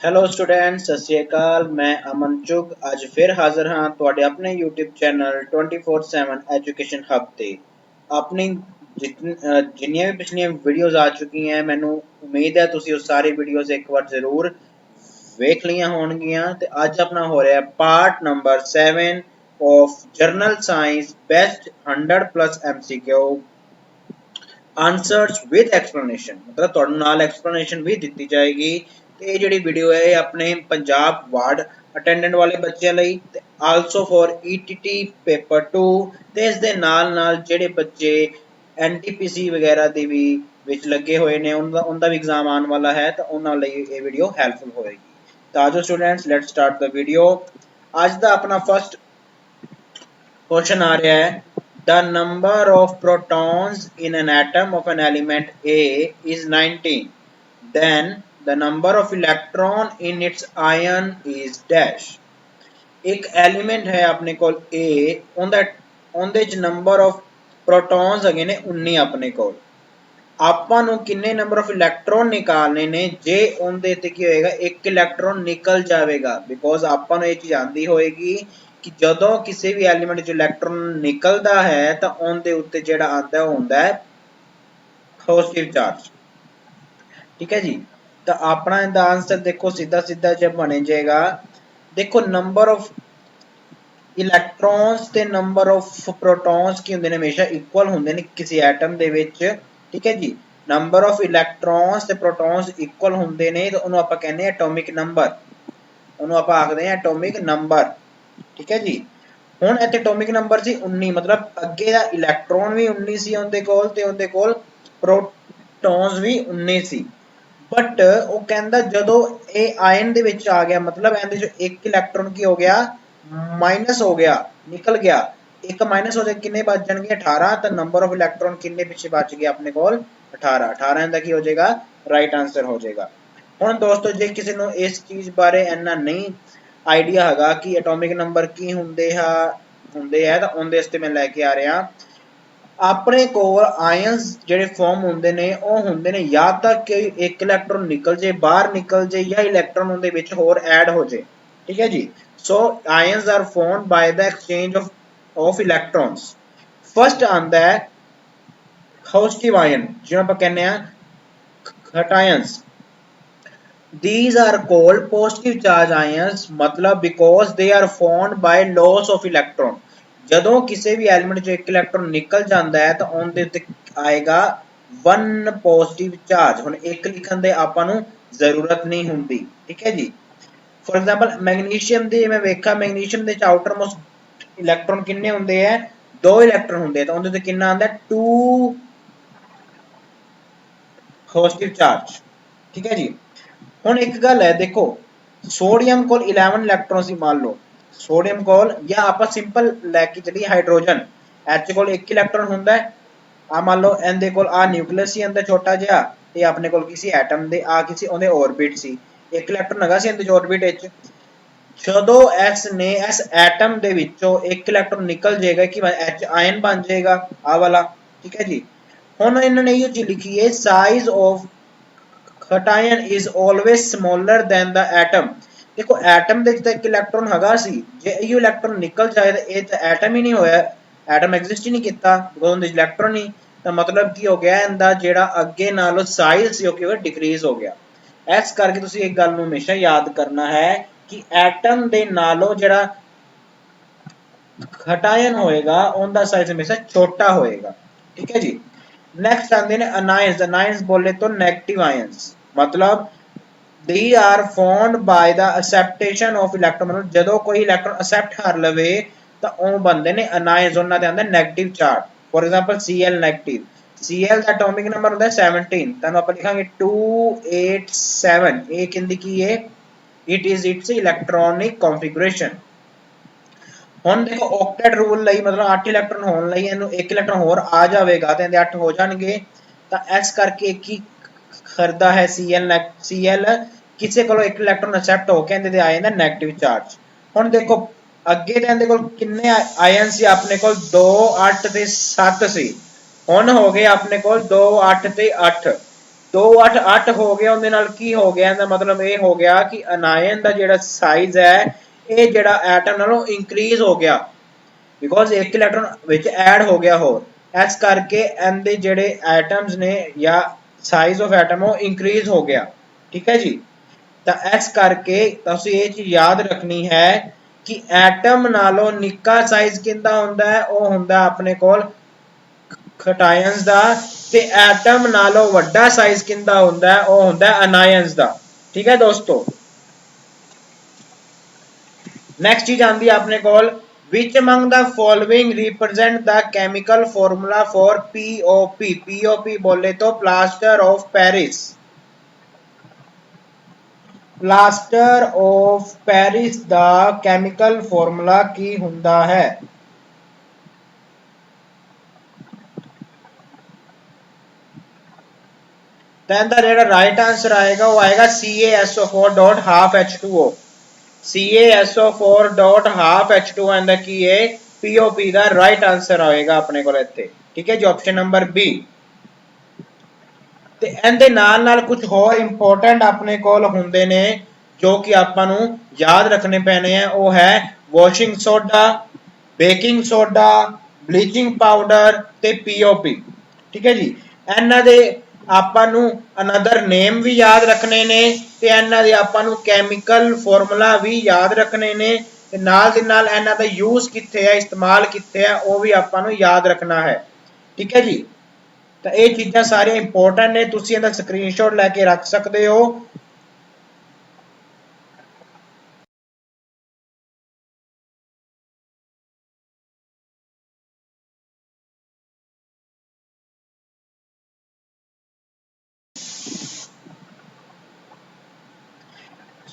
Hello students, ਸਤਿ ਸ਼੍ਰੀ ਅਕਾਲ। ਮੈਂ ਅਮਨ ਚੁਗ ਅੱਜ ਫਿਰ ਹਾਜ਼ਰ ਹਾਂ ਤੁਹਾਡੇ ਆਪਣੇ YouTube ਚੈਨਲ 24/7 ਐਜੂਕੇਸ਼ਨ ਹੱਬ ਤੇ। ਆਪਣੀ ਜਿੰਨੀਆਂ ਵੀ ਪਿਛਲੀਆਂ ਵੀਡੀਓਜ਼ ਆ ਚੁੱਕੀਆਂ ਮੈਨੂੰ ਉਮੀਦ ਹੈ ਤੁਸੀਂ ਉਹ ਸਾਰੀ ਵੀਡੀਓਜ਼ ਇੱਕ ਵਾਰ ਜ਼ਰੂਰ ਵੇਖ ਲਈਆਂ ਹੋਣਗੀਆਂ। ਤੇ ਅੱਜ ਆਪਣਾ ਹੋ ਰਿਹਾ part number 7 of general science best 100+ MCQ answers with explanation. मतलब ਤੁਹਾਨੂੰ ਨਾਲ ਐਕਸਪਲੇਨੇਸ਼ਨ ਵੀ ਦਿੱਤੀ ਜਾਏਗੀ। ਤੇ ਇਹ ਜਿਹੜੀ ਵੀਡੀਓ ਹੈ ਇਹ ਆਪਣੇ ਪੰਜਾਬ ਵਾਰਡ ਅਟੈਂਡੈਂਟ ਵਾਲੇ ਬੱਚਿਆਂ ਲਈ ਤੇ ਆਲਸੋ ਫॉर ETT ਪੇਪਰ 2 ਤੇ ਇਸ ਦੇ ਨਾਲ ਜਿਹੜੇ ਬੱਚੇ NTPC ਵਗੈਰਾ ਦੇ ਵੀ ਵਿੱਚ ਲੱਗੇ ਹੋਏ ਨੇ ਉਹਨਾਂ ਦਾ ਵੀ ਐਗਜ਼ਾਮ ਆਉਣ ਵਾਲਾ ਹੈ ਤਾਂ ਉਹਨਾਂ ਲਈ ਇਹ ਵੀਡੀਓ ਹੈਲਪਫੁਲ ਹੋਏਗੀ। ਤਾਂ ਜੋ students let's start the video. ਅੱਜ ਦਾ ਆਪਣਾ ਫਸਟ क्वेश्चन आ रहा है the number of protons in an atom of an element A is 19, then the number of electron in its ion is dash। एक element है अपने को A ਉਹਦੇ ਚ ਨੰਬਰ ਆਫ ਪ੍ਰੋਟੋਨਸ ਹੈਗੇ ਨੇ 19 ਆਪਣੇ ਕੋਲ। ਆਪਾਂ ਨੂੰ ਕਿੰਨੇ ਨੰਬਰ ਆਫ ਇਲੈਕਟ੍ਰੋਨ ਨਿਕਾਲਨੇ ਨੇ ਜੇ ਉਹਦੇ ਤੇ ਕੀ ਹੋਏਗਾ ਇੱਕ ਇਲੈਕਟ੍ਰੋਨ ਨਿਕਲ ਜਾਵੇਗਾ। ਬਿਕੋਜ਼ ਆਪਾਂ ਨੂੰ ਇਹ ਚੀਜ਼ ਆਂਦੀ ਹੋਏਗੀ ਕਿ ਜਦੋਂ ਕਿਸੇ ਵੀ ਐਲੀਮੈਂਟ ਚ ਇਲੈਕਟ੍ਰੋਨ ਨਿਕਲਦਾ ਹੈ ਤਾਂ ਉਹਦੇ ਉੱਤੇ ਜਿਹੜਾ ਆਂਦਾ ਉਹ ਹੁੰਦਾ ਹੈ ਪੋਜ਼ਿਟਿਵ ਚਾਰਜ। ठीक है जी। तो अपना इनका आंसर देखो सीधा सीधा जब बने जाएगा। देखो नंबर ऑफ इलैक्ट्रॉन्स ते नंबर ऑफ प्रोटॉन्स की होंगे ने हमेशा इक्वल होंगे ने किसी एटम दे विच। ठीक है जी। नंबर ऑफ इलैक्ट्रॉन्स ते प्रोटॉन्स इक्वल होंगे ने तो उन्होंने आप कहने एटॉमिक नंबर, उन्होंने आप आखते हैं एटॉमिक नंबर। ठीक है जी। हुण इत्थे एटॉमिक नंबर सी 19 मतलब अगे दा इलैक्ट्रॉन भी 19 सी उनदे कोल ते उनदे कोल प्रोटॉन्स भी 19 सी। बट वो कहता जो ये आयन दे विच आ गया मतलब इहदे चों एक इलैक्ट्रॉन की हो गया माइनस हो गया निकल गया। एक माइनस हो जाए किन्ने बच जाएंगे 18 तो नंबर ऑफ इलैक्ट्रॉन किन्ने पिछे बच गया अपने कोल 18। 18 इनका की हो जाएगा राइट आंसर हो जाएगा। हुण दोस्तों जे किसी नूं इस चीज़ बारे इन्ना नहीं आइडिया हैगा कि एटॉमिक नंबर की हुंदे है तो उनदे वास्ते मैं लैके आ रहा अपने कोल आयंस जेडे फॉर्म होंगे ने वो होंगे ने या तो कि एक इलैक्ट्रॉन निकल जाए बाहर निकल जाए या इलैक्ट्रॉन उनदे विच होर ऐड हो जाए। ठीक है जी। So ions are formed by the exchange of electrons. First आंदा है पॉजिटिव आयन जिन्हों आपां कहने आ cations. These are called positive charge ions मतलब because they are formed by loss of electron। ਜਦੋਂ ਕਿਸੇ ਵੀ ਐਲੀਮੈਂਟ ਚੋਂ ਇੱਕ ਇਲੈਕਟ੍ਰੋਨ ਨਿਕਲ ਜਾਂਦਾ ਹੈ ਤਾਂ ਉਹਦੇ ਉੱਤੇ ਆਏਗਾ 1 ਪੋਜ਼ਿਟਿਵ ਚਾਰਜ। ਹੁਣ ਇੱਕ ਲਿਖਣ ਦੇ ਆਪਾਂ ਨੂੰ ਜ਼ਰੂਰਤ ਨਹੀਂ ਹੁੰਦੀ। ਠੀਕ ਹੈ ਜੀ। ਫॉर एग्जांपल मैग्नीशियम ਦੇ ਮੈਂ ਵੇਖਾ मैग्नीशियम ਦੇ ਆਊਟਰ ਮੋਸਟ ਇਲੈਕਟ੍ਰੋਨ ਕਿੰਨੇ ਹੁੰਦੇ ਆ 2 ਇਲੈਕਟ੍ਰੋਨ ਹੁੰਦੇ ਆ ਤਾਂ ਉਹਦੇ ਤੇ ਕਿੰਨਾ ਆਂਦਾ 2 ਪੋਜ਼ਿਟਿਵ ਚਾਰਜ। ठीक है जी। ਹੁਣ ਇੱਕ ਗੱਲ ਹੈ ਦੇਖੋ सोडियम ਕੋਲ 11 ਇਲੈਕਟ੍ਰੋਨ ਸੀ मान लो सोडियम ਕੋਲ ਜਾਂ ਆਪਾਂ ਸਿੰਪਲ ਲੈ ਕੇ ਚੱਲੀਏ ਹਾਈਡਰੋਜਨ H ਕੋਲ 1 ਇਲੈਕਟ੍ਰੋਨ ਹੁੰਦਾ ਹੈ ਆ मान लो ਇਹਦੇ ਕੋਲ ਆ ਨਿਊਕਲੀਅਸ ਸੀ ਅੰਦਰ ਛੋਟਾ ਜਿਹਾ ਤੇ ਆਪਣੇ ਕੋਲ ਕਿਸੇ ਐਟਮ ਦੇ ਆ ਕਿਸੇ ਉਹਦੇ ऑर्बिट ਸੀ 1 ਇਲੈਕਟ੍ਰੋਨ ਹੈਗਾ ਸੀ ਇਹਦੇ ऑर्बिट ਵਿੱਚ। ਜਦੋਂ S ਨੇ ਇਸ ਐਟਮ ਦੇ ਵਿੱਚੋਂ 1 ਇਲੈਕਟ੍ਰੋਨ ਨਿਕਲ ਜਾਏਗਾ ਕਿ H ਆयन ਬਣ ਜਾਏਗਾ ਆ ਵਾਲਾ। ਠੀਕ ਹੈ ਜੀ। ਹੁਣ ਇਹਨਾਂ ਨੇ ਇਹ ਚੀਜ਼ ਲਿਖੀ ਹੈ size of cation is always smaller than the atom। देखो एटम ਦੇ ਵਿੱਚ ਇੱਕ ਇਲੈਕਟ੍ਰੋਨ ਹੈਗਾ ਸੀ ਜੇ ਇਹ ਇਲੈਕਟ੍ਰੋਨ ਨਿਕਲ ਜਾਏ ਤਾਂ ਇਹ ਤਾਂ ਐਟਮ ਹੀ ਨਹੀਂ ਹੋਇਆ ਐਟਮ ਐਗਜ਼ਿਸਟ ਹੀ ਨਹੀਂ ਕੀਤਾ ਬਿਕੋਜ਼ ਉਹਦੇ ਇਲੈਕਟ੍ਰੋਨ ਹੀ ਤਾਂ ਮਤਲਬ ਕੀ ਹੋ ਗਿਆ ਇਹਦਾ ਜਿਹੜਾ ਅੱਗੇ ਨਾਲੋਂ ਸਾਈਜ਼ ਸੀ ਉਹ ਕਿਵੇਂ ਡਿਕਰੀਜ਼ ਹੋ ਗਿਆ। ਇਸ ਕਰਕੇ ਤੁਸੀਂ ਇੱਕ ਗੱਲ ਨੂੰ ਹਮੇਸ਼ਾ ਯਾਦ ਕਰਨਾ ਹੈ ਕਿ ਐਟਮ ਦੇ ਨਾਲੋਂ ਜਿਹੜਾ cation ਹੋਏਗਾ ਉਹਦਾ ਸਾਈਜ਼ ਹਮੇਸ਼ਾ ਛੋਟਾ ਹੋਏਗਾ। ठीक है जी। नेक्स्ट आते हैं अनायंस। अनायंस बोले तो नेगेटिव आयंस मतलब they are formed by the acceptation of electron मतलब ਜਦੋਂ ਕੋਈ ਇਲੈਕਟ੍ਰੋਨ accept ਕਰ ਲਵੇ ਤਾਂ ਉਹ ਬਣਦੇ ਨੇ ਅਨਾਇੰਸ ਉਹਨਾਂ ਦੇ ਆਂਦਾ negative charge. For example Cl negative Cl the atomic number ਹੁੰਦਾ 17 ਤੁਹਾਨੂੰ ਆਪਾਂ ਲਿਖਾਂਗੇ 287 ਇਹ ਕਿੰਦੀ ਕੀ ਹੈ it is its electronic configuration। ਹੁਣ ਦੇਖੋ ऑक्टेट रूल ਲਈ मतलब 8 ਇਲੈਕਟ੍ਰੋਨ ਹੋਣ ਲਈ ਇਹਨੂੰ 1 ਇਲੈਕਟ੍ਰੋਨ ਹੋਰ ਆ ਜਾਵੇਗਾ ਤੇ ਇਹਦੇ 8 ਹੋ ਜਾਣਗੇ ਤਾਂ ਇਸ ਕਰਕੇ ਕੀ ਕਰਦਾ ਹੈ Cl ਕਿਸੇ ਕੋਲੋਂ 1 ਇਲੈਕਟ੍ਰੋਨ ਐਕਸੈਪਟ ਹੋ ਕੇ ਇਹਦੇ ਤੇ ਆ ਜਾਂਦਾ 네ਗੇਟਿਵ ਚਾਰਜ। ਹੁਣ ਦੇਖੋ ਅੱਗੇ ਤਾਂ ਇਹਦੇ ਕੋਲ ਕਿੰਨੇ ਆਇਨ ਸੀ ਆਪਣੇ ਕੋਲ 2 8 ਤੇ 7 ਸੀ ਹੁਣ ਹੋ ਗਏ ਆਪਣੇ ਕੋਲ 2 8 ਤੇ 8 2 8 8 ਹੋ ਗਿਆ ਉਹਦੇ ਨਾਲ ਕੀ ਹੋ ਗਿਆ ਇਹਦਾ ਮਤਲਬ ਇਹ ਹੋ ਗਿਆ ਕਿ ਅਨਾਇਨ ਦਾ ਜਿਹੜਾ ਸਾਈਜ਼ ਹੈ ਇਹ ਜਿਹੜਾ ਐਟਮ ਨਾਲੋਂ ਇੰਕਰੀਜ਼ ਹੋ ਗਿਆ ਬਿਕੋਜ਼ ਇੱਕ ਇਲੈਕਟ੍ਰੋਨ ਵਿੱਚ ਐਡ ਹੋ ਗਿਆ ਹੋਰ ਇਸ ਕਰਕੇ ਇਹਦੇ ਜਿਹੜੇ ਐਟਮਸ ਨੇ ਜਾਂ ਸਾਈਜ਼ ਆਫ ਐਟਮ ਉਹ ਇੰਕਰੀਜ਼ ਹੋ ਗਿਆ ਠੀਕ ਹੈ ਜੀ ਤਾਂ ਇਸ ਕਰਕੇ ਤੁਸੀਂ ਇਹ ਚੀਜ਼ ਯਾਦ ਰੱਖਣੀ ਹੈ ਕਿ ਐਟਮ ਨਾਲੋਂ ਨਿੱਕਾ ਸਾਈਜ਼ ਕਿੰਦਾ ਹੁੰਦਾ ਹੈ ਉਹ ਹੁੰਦਾ ਆਪਣੇ ਕੋਲ ਕਟਾਇਨਸ ਦਾ ਤੇ ਐਟਮ ਨਾਲੋਂ ਵੱਡਾ ਸਾਈਜ਼ ਕਿੰਦਾ ਹੁੰਦਾ ਹੈ ਉਹ ਹੁੰਦਾ ਅਨਾਇਨਸ ਦਾ ਠੀਕ ਹੈ ਦੋਸਤੋ ਨੈਕਸਟ ਚੀਜ਼ ਆਂਦੀ ਹੈ ਆਪਣੇ ਕੋਲ which among the following represent the chemical formula for POP POP बोले तो plaster of Paris plaster of Paris the chemical formula ਕੀ ਹੁੰਦਾ ਹੈ ਤਾਂ ਇਹਦਾ ਜਿਹੜਾ ਰਾਈਟ ਆਂਸਰ ਆਏਗਾ ਉਹ ਆਏਗਾ CaSO4 half H2O CaSO4 half H2O ਇਹਦਾ ਕੀ ਹੈ POP ਦਾ ਰਾਈਟ ਆਂਸਰ ਆਏਗਾ ਆਪਣੇ ਕੋਲ ਇੱਥੇ ਠੀਕ ਹੈ ਜੀ ਆਪਸ਼ਨ ਨੰਬਰ B ਤੇ ਇਹਦੇ ਨਾਲ ਨਾਲ ਕੁਝ ਹੋਰ ਇੰਪੋਰਟੈਂਟ ਆਪਣੇ ਕੋਲ ਹੁੰਦੇ ਨੇ ਜੋ ਕਿ ਆਪਾਂ ਨੂੰ ਯਾਦ ਰੱਖਣੇ ਪੈਣੇ ਆ ਉਹ ਹੈ washing soda baking soda bleaching powder ਤੇ POP ਠੀਕ ਹੈ ਜੀ ਇਹਨਾਂ ਦੇ ਆਪਾਂ ਨੂੰ ਅਨਦਰ ਨੇਮ ਵੀ ਯਾਦ ਰੱਖਣੇ ਨੇ ਤੇ ਇਹਨਾਂ ਦੇ ਆਪਾਂ ਨੂੰ ਕੈਮੀਕਲ ਫਾਰਮੂਲਾ ਵੀ ਯਾਦ ਰੱਖਣੇ ਨੇ ਤੇ ਨਾਲ ਦੇ ਨਾਲ ਇਹਨਾਂ ਦਾ ਯੂਜ਼ ਕਿੱਥੇ ਹੈ ਇਸਤੇਮਾਲ ਕਿੱਥੇ ਹੈ ਉਹ ਵੀ ਆਪਾਂ ਨੂੰ ਯਾਦ ਰੱਖਣਾ ਹੈ ਠੀਕ ਹੈ ਜੀ ਤਾਂ ਇਹ ਚੀਜ਼ਾਂ ਸਾਰੀਆਂ ਇੰਪੋਰਟੈਂਟ ਨੇ ਤੁਸੀਂ ਇਹਦਾ ਸਕਰੀਨਸ਼ਾਟ ਲੈ ਕੇ ਰੱਖ ਸਕਦੇ ਹੋ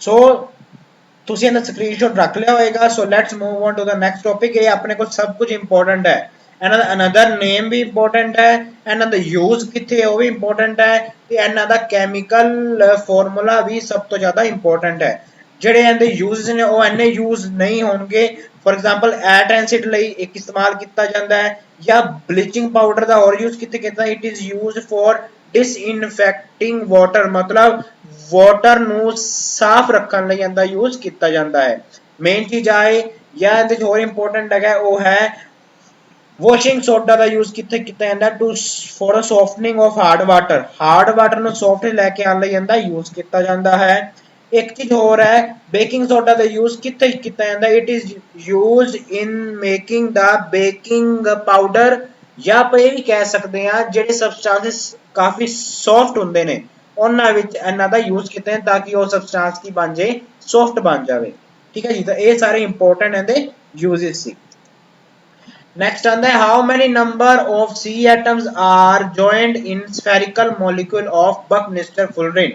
ਸੋ ਤੁਸੀਂ ਇਹਦਾ ਸਕਰੀਨਸ਼ਾਟ ਰੱਖ ਲਿਆ ਹੋਏਗਾ so let's move on to the next topic ਇਹ ਆਪਣੇ ਕੋਲ ਸਭ ਕੁਝ ਇੰਪੋਰਟੈਂਟ ਹੈ ਇਹਨਾਂ ਦਾ ਅਨਦਰ ਨੇਮ ਵੀ ਇੰਪੋਰਟੈਂਟ ਹੈ ਇਹਨਾਂ ਦਾ ਯੂਜ਼ ਕਿੱਥੇ ਹੈ ਉਹ ਵੀ ਇੰਪੋਰਟੈਂਟ ਹੈ ਤੇ ਇਹਨਾਂ ਦਾ ਕੈਮੀਕਲ ਫਾਰਮੂਲਾ ਵੀ ਸਭ ਤੋਂ ਜ਼ਿਆਦਾ ਇੰਪੋਰਟੈਂਟ ਹੈ ਜਿਹੜੇ ਇਹਦੇ ਯੂਜ਼ਸ ਨੇ ਉਹ ਇੰਨੇ ਯੂਜ਼ ਨਹੀਂ ਹੋਣਗੇ ਫॉर एग्जांपल ਐਟ ਲਈ ਇੱਕ ਇਸਤੇਮਾਲ ਕੀਤਾ ਜਾਂਦਾ ਹੈ ਜਾਂ ਬਲੀਚਿੰਗ ਪਾਊਡਰ ਦਾ ਹੋਰ ਯੂਜ਼ ਕਿੱਥੇ ਕੀਤਾ it is used for disinfecting water मतलब वाटर ਨੂੰ ਸਾਫ਼ ਰੱਖਣ ਲਈ ਇਹਦਾ ਯੂਜ਼ ਕੀਤਾ ਜਾਂਦਾ ਹੈ ਮੇਨ ਚੀਜ਼ ਆਏ ਜਾਂ ਇਹਦੇ ਹੋਰ ਇੰਪੋਰਟੈਂਟ ਹੈਗਾ ਉਹ ਹੈ ਵਾਸ਼ਿੰਗ ਸੋਡਾ ਦਾ ਯੂਜ਼ ਕਿੱਥੇ ਕੀਤਾ ਜਾਂਦਾ to for softening of hard water ਨੂੰ ਸੌਫਟ ਲੈ ਕੇ ਆਉਣ ਲਈ ਇਹਦਾ ਯੂਜ਼ ਕੀਤਾ ਜਾਂਦਾ ਹੈ ਇੱਕ ਚੀਜ਼ ਹੋਰ ਹੈ ਬੇਕਿੰਗ ਸੋਡਾ ਦਾ ਯੂਜ਼ ਕਿੱਥੇ ਕੀਤਾ ਜਾਂਦਾ it is used in making the baking powder ਜਾਂ ਆਪਾਂ ਇਹ ਵੀ ਕਹਿ ਸਕਦੇ ਹਾਂ ਜਿਹੜੇ ਸਬਸਟੈਂਸਸ ਕਾਫੀ ਸੌਫਟ ਹੁੰਦੇ ਨੇ ਉਹਨਾਂ ਵਿੱਚ ਇਹਨਾਂ ਦਾ ਯੂਜ਼ ਕੀਤਾ ਹੈ ਤਾਂ ਕਿ ਉਹ ਸਬਸਟੈਂਸ ਕੀ ਬਣ ਜਾਏ ਸੌਫਟ ਬਣ ਜਾਵੇ ਠੀਕ ਹੈ ਜੀ ਤਾਂ ਇਹ ਸਾਰੇ ਇੰਪੋਰਟੈਂਟ ਇਹਦੇ ਯੂਜ਼ਸ ਸੀ नेक्स्ट आता है how many number of C atoms are joined in spherical molecule of Buckminster Fullerene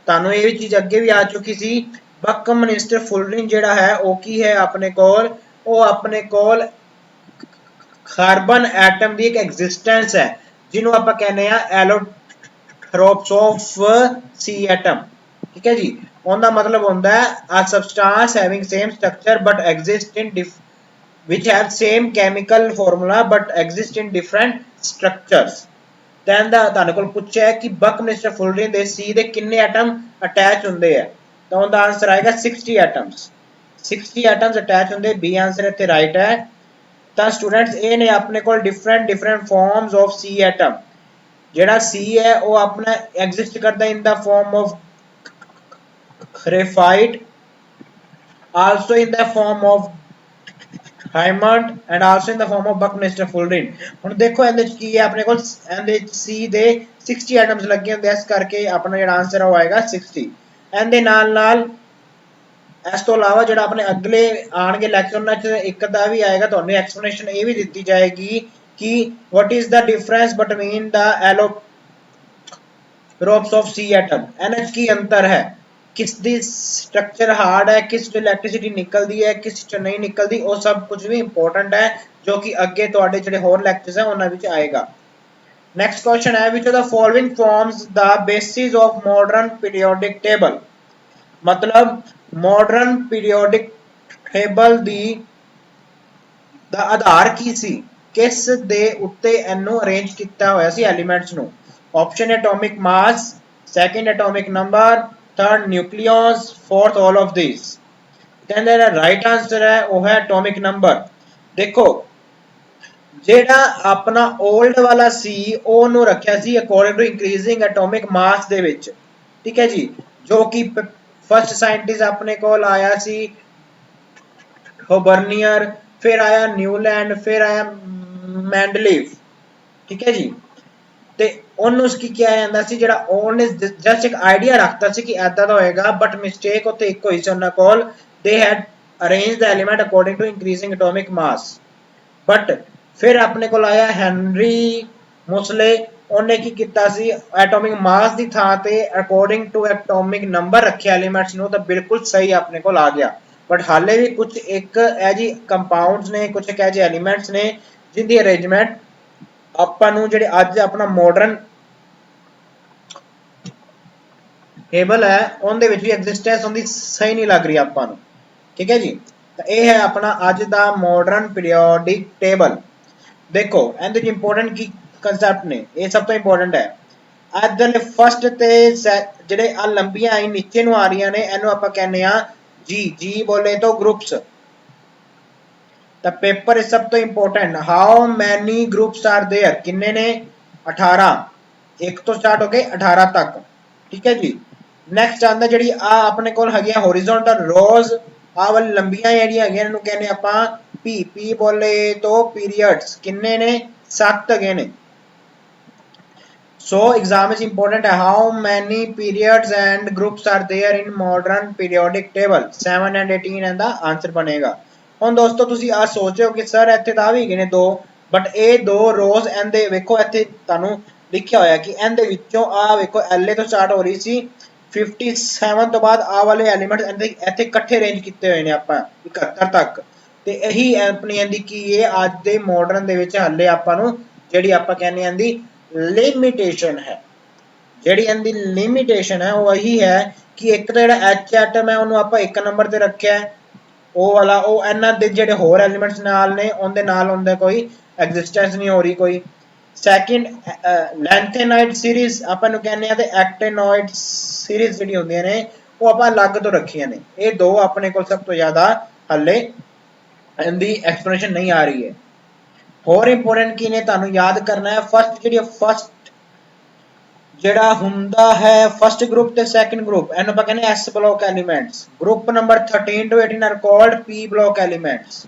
ਤੁਹਾਨੂੰ ਇਹ ਵੀ ਚੀਜ਼ ਅੱਗੇ ਵੀ ਆ ਚੁੱਕੀ ਸੀ Buckminster Fullerene ਜਿਹੜਾ ਹੈ ਉਹ ਕੀ ਹੈ ਆਪਣੇ ਕੋਲ ਕਾਰਬਨ ਐਟਮ ਦੀ ਇੱਕ ਐਗਜ਼ਿਸਟੈਂਸ ਹੈ ਜਿਹਨੂੰ ਆਪਾਂ ਕਹਿੰਦੇ ਆ ਐਲੋਟ੍ਰੋਪਸ ਆਫ C atom ਠੀਕ ਹੈ ਜੀ ਉਹਦਾ ਮਤਲਬ ਹੁੰਦਾ ਹੈ a substance having same structure but exist in which have same chemical formula but exist in different structures then ਦਾ ਤੁਹਾਨੂੰ ਕੋਲ ਪੁੱਛਿਆ ਹੈ ਕਿ ਬਕਮਿਸਟਰ ਫੁਲਰੀਨ ਦੇ C ਦੇ ਕਿੰਨੇ ਐਟਮ ਅਟੈਚ ਹੁੰਦੇ ਆ ਤਾਂ ਉਹਦਾ ਆਨਸਰ ਆਏਗਾ 60 ਐਟਮਸ 60 ਐਟਮਸ ਅਟੈਚ ਹੁੰਦੇ B ਆਨਸਰ ਇੱਥੇ ਰਾਈਟ ਹੈ ਤਾਂ ਸਟੂਡੈਂਟਸ ਇਹ ਨੇ ਆਪਣੇ ਕੋਲ different forms of C atom ਜਿਹੜਾ C ਹੈ ਉਹ ਆਪਣਾ ਐਗਜ਼ਿਸਟ ਕਰਦਾ in the form of graphite also in the form of diamond and also in the form of Buckminster Fullerene ਹੁਣ ਦੇਖੋ ਇਹਦੇ ਵਿੱਚ ਕੀ ਹੈ ਆਪਣੇ ਕੋਲ ਇਹਦੇ ਵਿੱਚ C ਦੇ 60 ਐਟਮਸ ਲੱਗੇ ਹੁੰਦੇ ਇਸ ਕਰਕੇ ਆਪਣਾ ਜਿਹੜਾ ਆਨਸਰ ਉਹ ਆਏਗਾ 60 ਇਹਦੇ ਨਾਲ ਇਸ ਤੋਂ ਇਲਾਵਾ ਜਿਹੜਾ ਆਪਣੇ ਅਗਲੇ ਆਣਗੇ ਲੈਕਚਰ ਚ ਇੱਕ ਦਾ ਵੀ ਆਏਗਾ ਤੁਹਾਨੂੰ ਐਕਸਪਲੇਨੇਸ਼ਨ ਇਹ ਵੀ ਦਿੱਤੀ ਜਾਏਗੀ ਕਿ what is the difference between the allotropes of C atom ਇਹਨਾਂ ਚ ਕੀ ਅੰਤਰ ਹੈ किस दी स्ट्रक्चर हार्ड है किस इलेक्ट्रिसिटी निकलती है किस नहीं निकलती वो सब कुछ भी इंपॉर्टेंट है जो कि अगे ਤੁਹਾਡੇ ਜਿਹੜੇ ਹੋਰ ਲੈਕਚਰਸ ਹੈ ਉਹਨਾਂ ਵਿੱਚ ਆਏਗਾ नेक्स्ट क्वेश्चन है which of the following forms the basis of modern periodic table मतलब modern periodic table ਦਾ ਆਧਾਰ ਕੀ ਸੀ ਕਿਸ ਦੇ ਉੱਤੇ ਇਹਨੂੰ ਅਰੇਂਜ ਕੀਤਾ ਹੋਇਆ ਸੀ ਐਲੀਮੈਂਟਸ ਨੂੰ option atomic mass, second atomic number, third nucleus, fourth all of this. कहते हैं राइट आंसर है वो है एटॉमिक नंबर। देखो ਜਿਹੜਾ ਆਪਣਾ 올ਡ ਵਾਲਾ ਸੀ ਉਹਨੂੰ ਰੱਖਿਆ ਸੀ ਅਕੋਰਡਿੰਗ ਟੂ ਇੰਕਰੀਜ਼ਿੰਗ ਐਟੋਮਿਕ ਮਾਸ ਦੇ ਵਿੱਚ, ਠੀਕ ਹੈ ਜੀ, ਜੋ ਕਿ ਫਸਟ ਸਾਇੰਟਿਸਟ ਆਪਣੇ ਕੋਲ ਆਇਆ ਸੀ ਹੋਬਰਨੀਅਰ, ਫਿਰ ਆਇਆ ਨਿਊਲੈਂਡ, ਫਿਰ ਆਇਆ ਮੈਂਡਲੀਵ, ਠੀਕ ਹੈ ਜੀ। ਤੇ ਉਹਨੂੰ ਕੀ ਕਿਹਾ ਜਾਂਦਾ ਸੀ, ਜਿਹੜਾ ਉਹਨੇ ਜਸਟ ਇੱਕ ਆਈਡੀਆ ਰੱਖਤਾ ਸੀ ਕਿ ਐਦਾਂ ਦਾ ਹੋਏਗਾ, ਬਟ ਮਿਸਟੇਕ ਉੱਥੇ ਇੱਕ ਹੋਈ ਸੀ ਉਹਨਾਂ ਕੋਲ, they had arrange the element according to increasing atomic mass. But फिर अपने को आया हैनरी मोसले, उन्हें की किया सी एटॉमिक मास की थां ते अकॉर्डिंग टू एटॉमिक नंबर रखे एलिमेंट्स नो, तो बिल्कुल सही अपने को आ गया। बट हाले भी कुछ एक है जी कंपाउंड्स ने, कुछ एक है जी एलिमेंट्स ने जिनकी अरेंजमेंट आपां नूं जिहड़े अज अपना मॉडर्न टेबल है उनदे विच भी एग्जिस्टेंस उनकी सही नहीं लग रही आपां नूं, ठीक है जी। तो यह है अपना अज दा मॉडर्न पीरियोडिक टेबल। देखो ਇਹਦੇ ਚ ਇੰਪੋਰਟੈਂਟ ਕੀ ਕਨਸੈਪਟ ਨੇ, ਇਹ ਸਭ ਤੋਂ ਇੰਪੋਰਟੈਂਟ ਹੈ। ਇਧਰਲੇ ਫਸਟ ਤੇ ਜਿਹੜੇ ਆ ਲੰਬੀਆਂ ਆਈ ਨੀਚੇ ਨੂੰ ਆ ਰਹੀਆਂ ਨੇ ਇਹਨੂੰ ਆਪਾਂ ਕਹਿੰਦੇ ਆ ਜੀ, ਜੀ ਬੋਲੇ ਤੋਂ ਗਰੁੱਪਸ। ਤਾਂ ਪੇਪਰ ਇਸ ਸਭ ਤੋਂ important, how many groups are there, ਕਿੰਨੇ ਨੇ 18, 1 ਤੋਂ ਸਟਾਰਟ ਹੋ ਕੇ 18 ਤੱਕ, ਠੀਕ ਹੈ ਜੀ। ਨੈਕਸਟ ਆਂਦਾ ਜਿਹੜੀ ਆ ਆਪਣੇ ਕੋਲ ਹੈਗੀਆਂ ਹੋਰੀਜ਼ੋਨਟਲ ਰੋਜ਼, ਆ ਵਾਲੀ ਲੰਬੀਆਂ ਜਿਹੜੀਆਂ ਹੈਗੀਆਂ ਇਹਨੂੰ ਕਹਿੰਦੇ ਆਪਾਂ पी, पी बोले तो पीरियड्स, किन्ने ने 7 गए ने। सो एग्जाम इज इंपॉर्टेंट है, how many periods and groups are there in modern periodic table, 7 and 18 ਇਹਦਾ ਆਨਸਰ ਬਣੇਗਾ। ਹੁਣ ਦੋਸਤੋ ਤੁਸੀਂ ਆ ਸੋਚ ਰਹੇ ਹੋ ਕਿ ਸਰ ਇੱਥੇ ਤਾਂ ਆ ਵੀ ਗਏ ਨੇ 2, ਬਟ ਇਹ 2 ਰੋਜ਼ ਇਹਦੇ ਵੇਖੋ ਇੱਥੇ ਤੁਹਾਨੂੰ ਲਿਖਿਆ ਹੋਇਆ ਕਿ ਇਹਦੇ ਵਿੱਚੋਂ ਆ ਵੇਖੋ ਐਲਏ ਤੋਂ ਸਟਾਰਟ ਹੋ ਰਹੀ ਸੀ 57 ਤੋਂ ਬਾਅਦ ਆ ਵਾਲੇ ਐਲੀਮੈਂਟਸ ਇੱਥੇ ਇਕੱਠੇ ਅਰੇਂਜ ਕੀਤੇ ਹੋਏ ਨੇ ਆਪਾਂ 71 ਤੱਕ। ਤੇ ਇਹੀ ਆਪਣੀ ਇਹਦੀ ਕੀ ਹੈ ਅੱਜ ਦੇ ਮਾਡਰਨ ਦੇ ਵਿੱਚ ਹੱਲੇ ਆਪਾਂ ਨੂੰ ਜਿਹੜੀ ਆਪਾਂ ਕਹਿੰਦੇ ਆਂ ਦੀ ਲਿਮਿਟੇਸ਼ਨ ਹੈ, ਜਿਹੜੀ ਇਹਦੀ ਲਿਮਿਟੇਸ਼ਨ ਹੈ ਉਹ ਇਹੀ ਹੈ ਕਿ ਇੱਕ ਤਾਂ ਜਿਹੜਾ ਐਚ ਐਟਮ ਹੈ ਉਹਨੂੰ ਆਪਾਂ 1 ਨੰਬਰ ਤੇ ਰੱਖਿਆ, ਉਹ ਵਾਲਾ ਉਹ ਇਹਨਾਂ ਦੇ ਜਿਹੜੇ ਹੋਰ ਐਲੀਮੈਂਟਸ ਨਾਲ ਨੇ ਉਹਦੇ ਨਾਲ ਹੁੰਦਾ ਕੋਈ ਐਗਜ਼ਿਸਟੈਂਸ ਨਹੀਂ ਹੋ ਰਹੀ ਕੋਈ। ਸੈਕਿੰਡ ਲੈਂਥੇਨਾਈਡ ਸੀਰੀਜ਼ ਆਪਾਂ ਨੂੰ ਕਹਿੰਦੇ ਆ, ਤੇ ਐਕਟੇਨੋਇਡ ਸੀਰੀਜ਼ ਜਿਹੜੀ ਹੁੰਦੀਆਂ ਨੇ ਉਹ ਆਪਾਂ ਅਲੱਗ ਤੋਂ ਰੱਖੀਆਂ ਨੇ। ਇਹ ਦੋ ਆਪਣੇ ਕੋਲ ਸਭ ਤੋਂ ਜ਼ਿਆਦਾ ਹੱਲੇ ਇਹਦੀ ਐਕਸਪਲੇਨੇਸ਼ਨ ਨਹੀਂ ਆ ਰਹੀ ਹੈ। ਹੋਰ ਇੰਪੋਰਟੈਂਟ ਕੀ ਨੇ ਤੁਹਾਨੂੰ ਯਾਦ ਕਰਨਾ ਹੈ, ਫਸਟ ਜਿਹੜਾ ਹੁੰਦਾ ਹੈ ਫਸਟ ਗਰੁੱਪ ਤੇ ਸੈਕੰਡ ਗਰੁੱਪ ਇਹਨੂੰ ਆਪਾਂ ਕਹਿੰਦੇ S block elements. Group number 13 to 18 R called P block elements.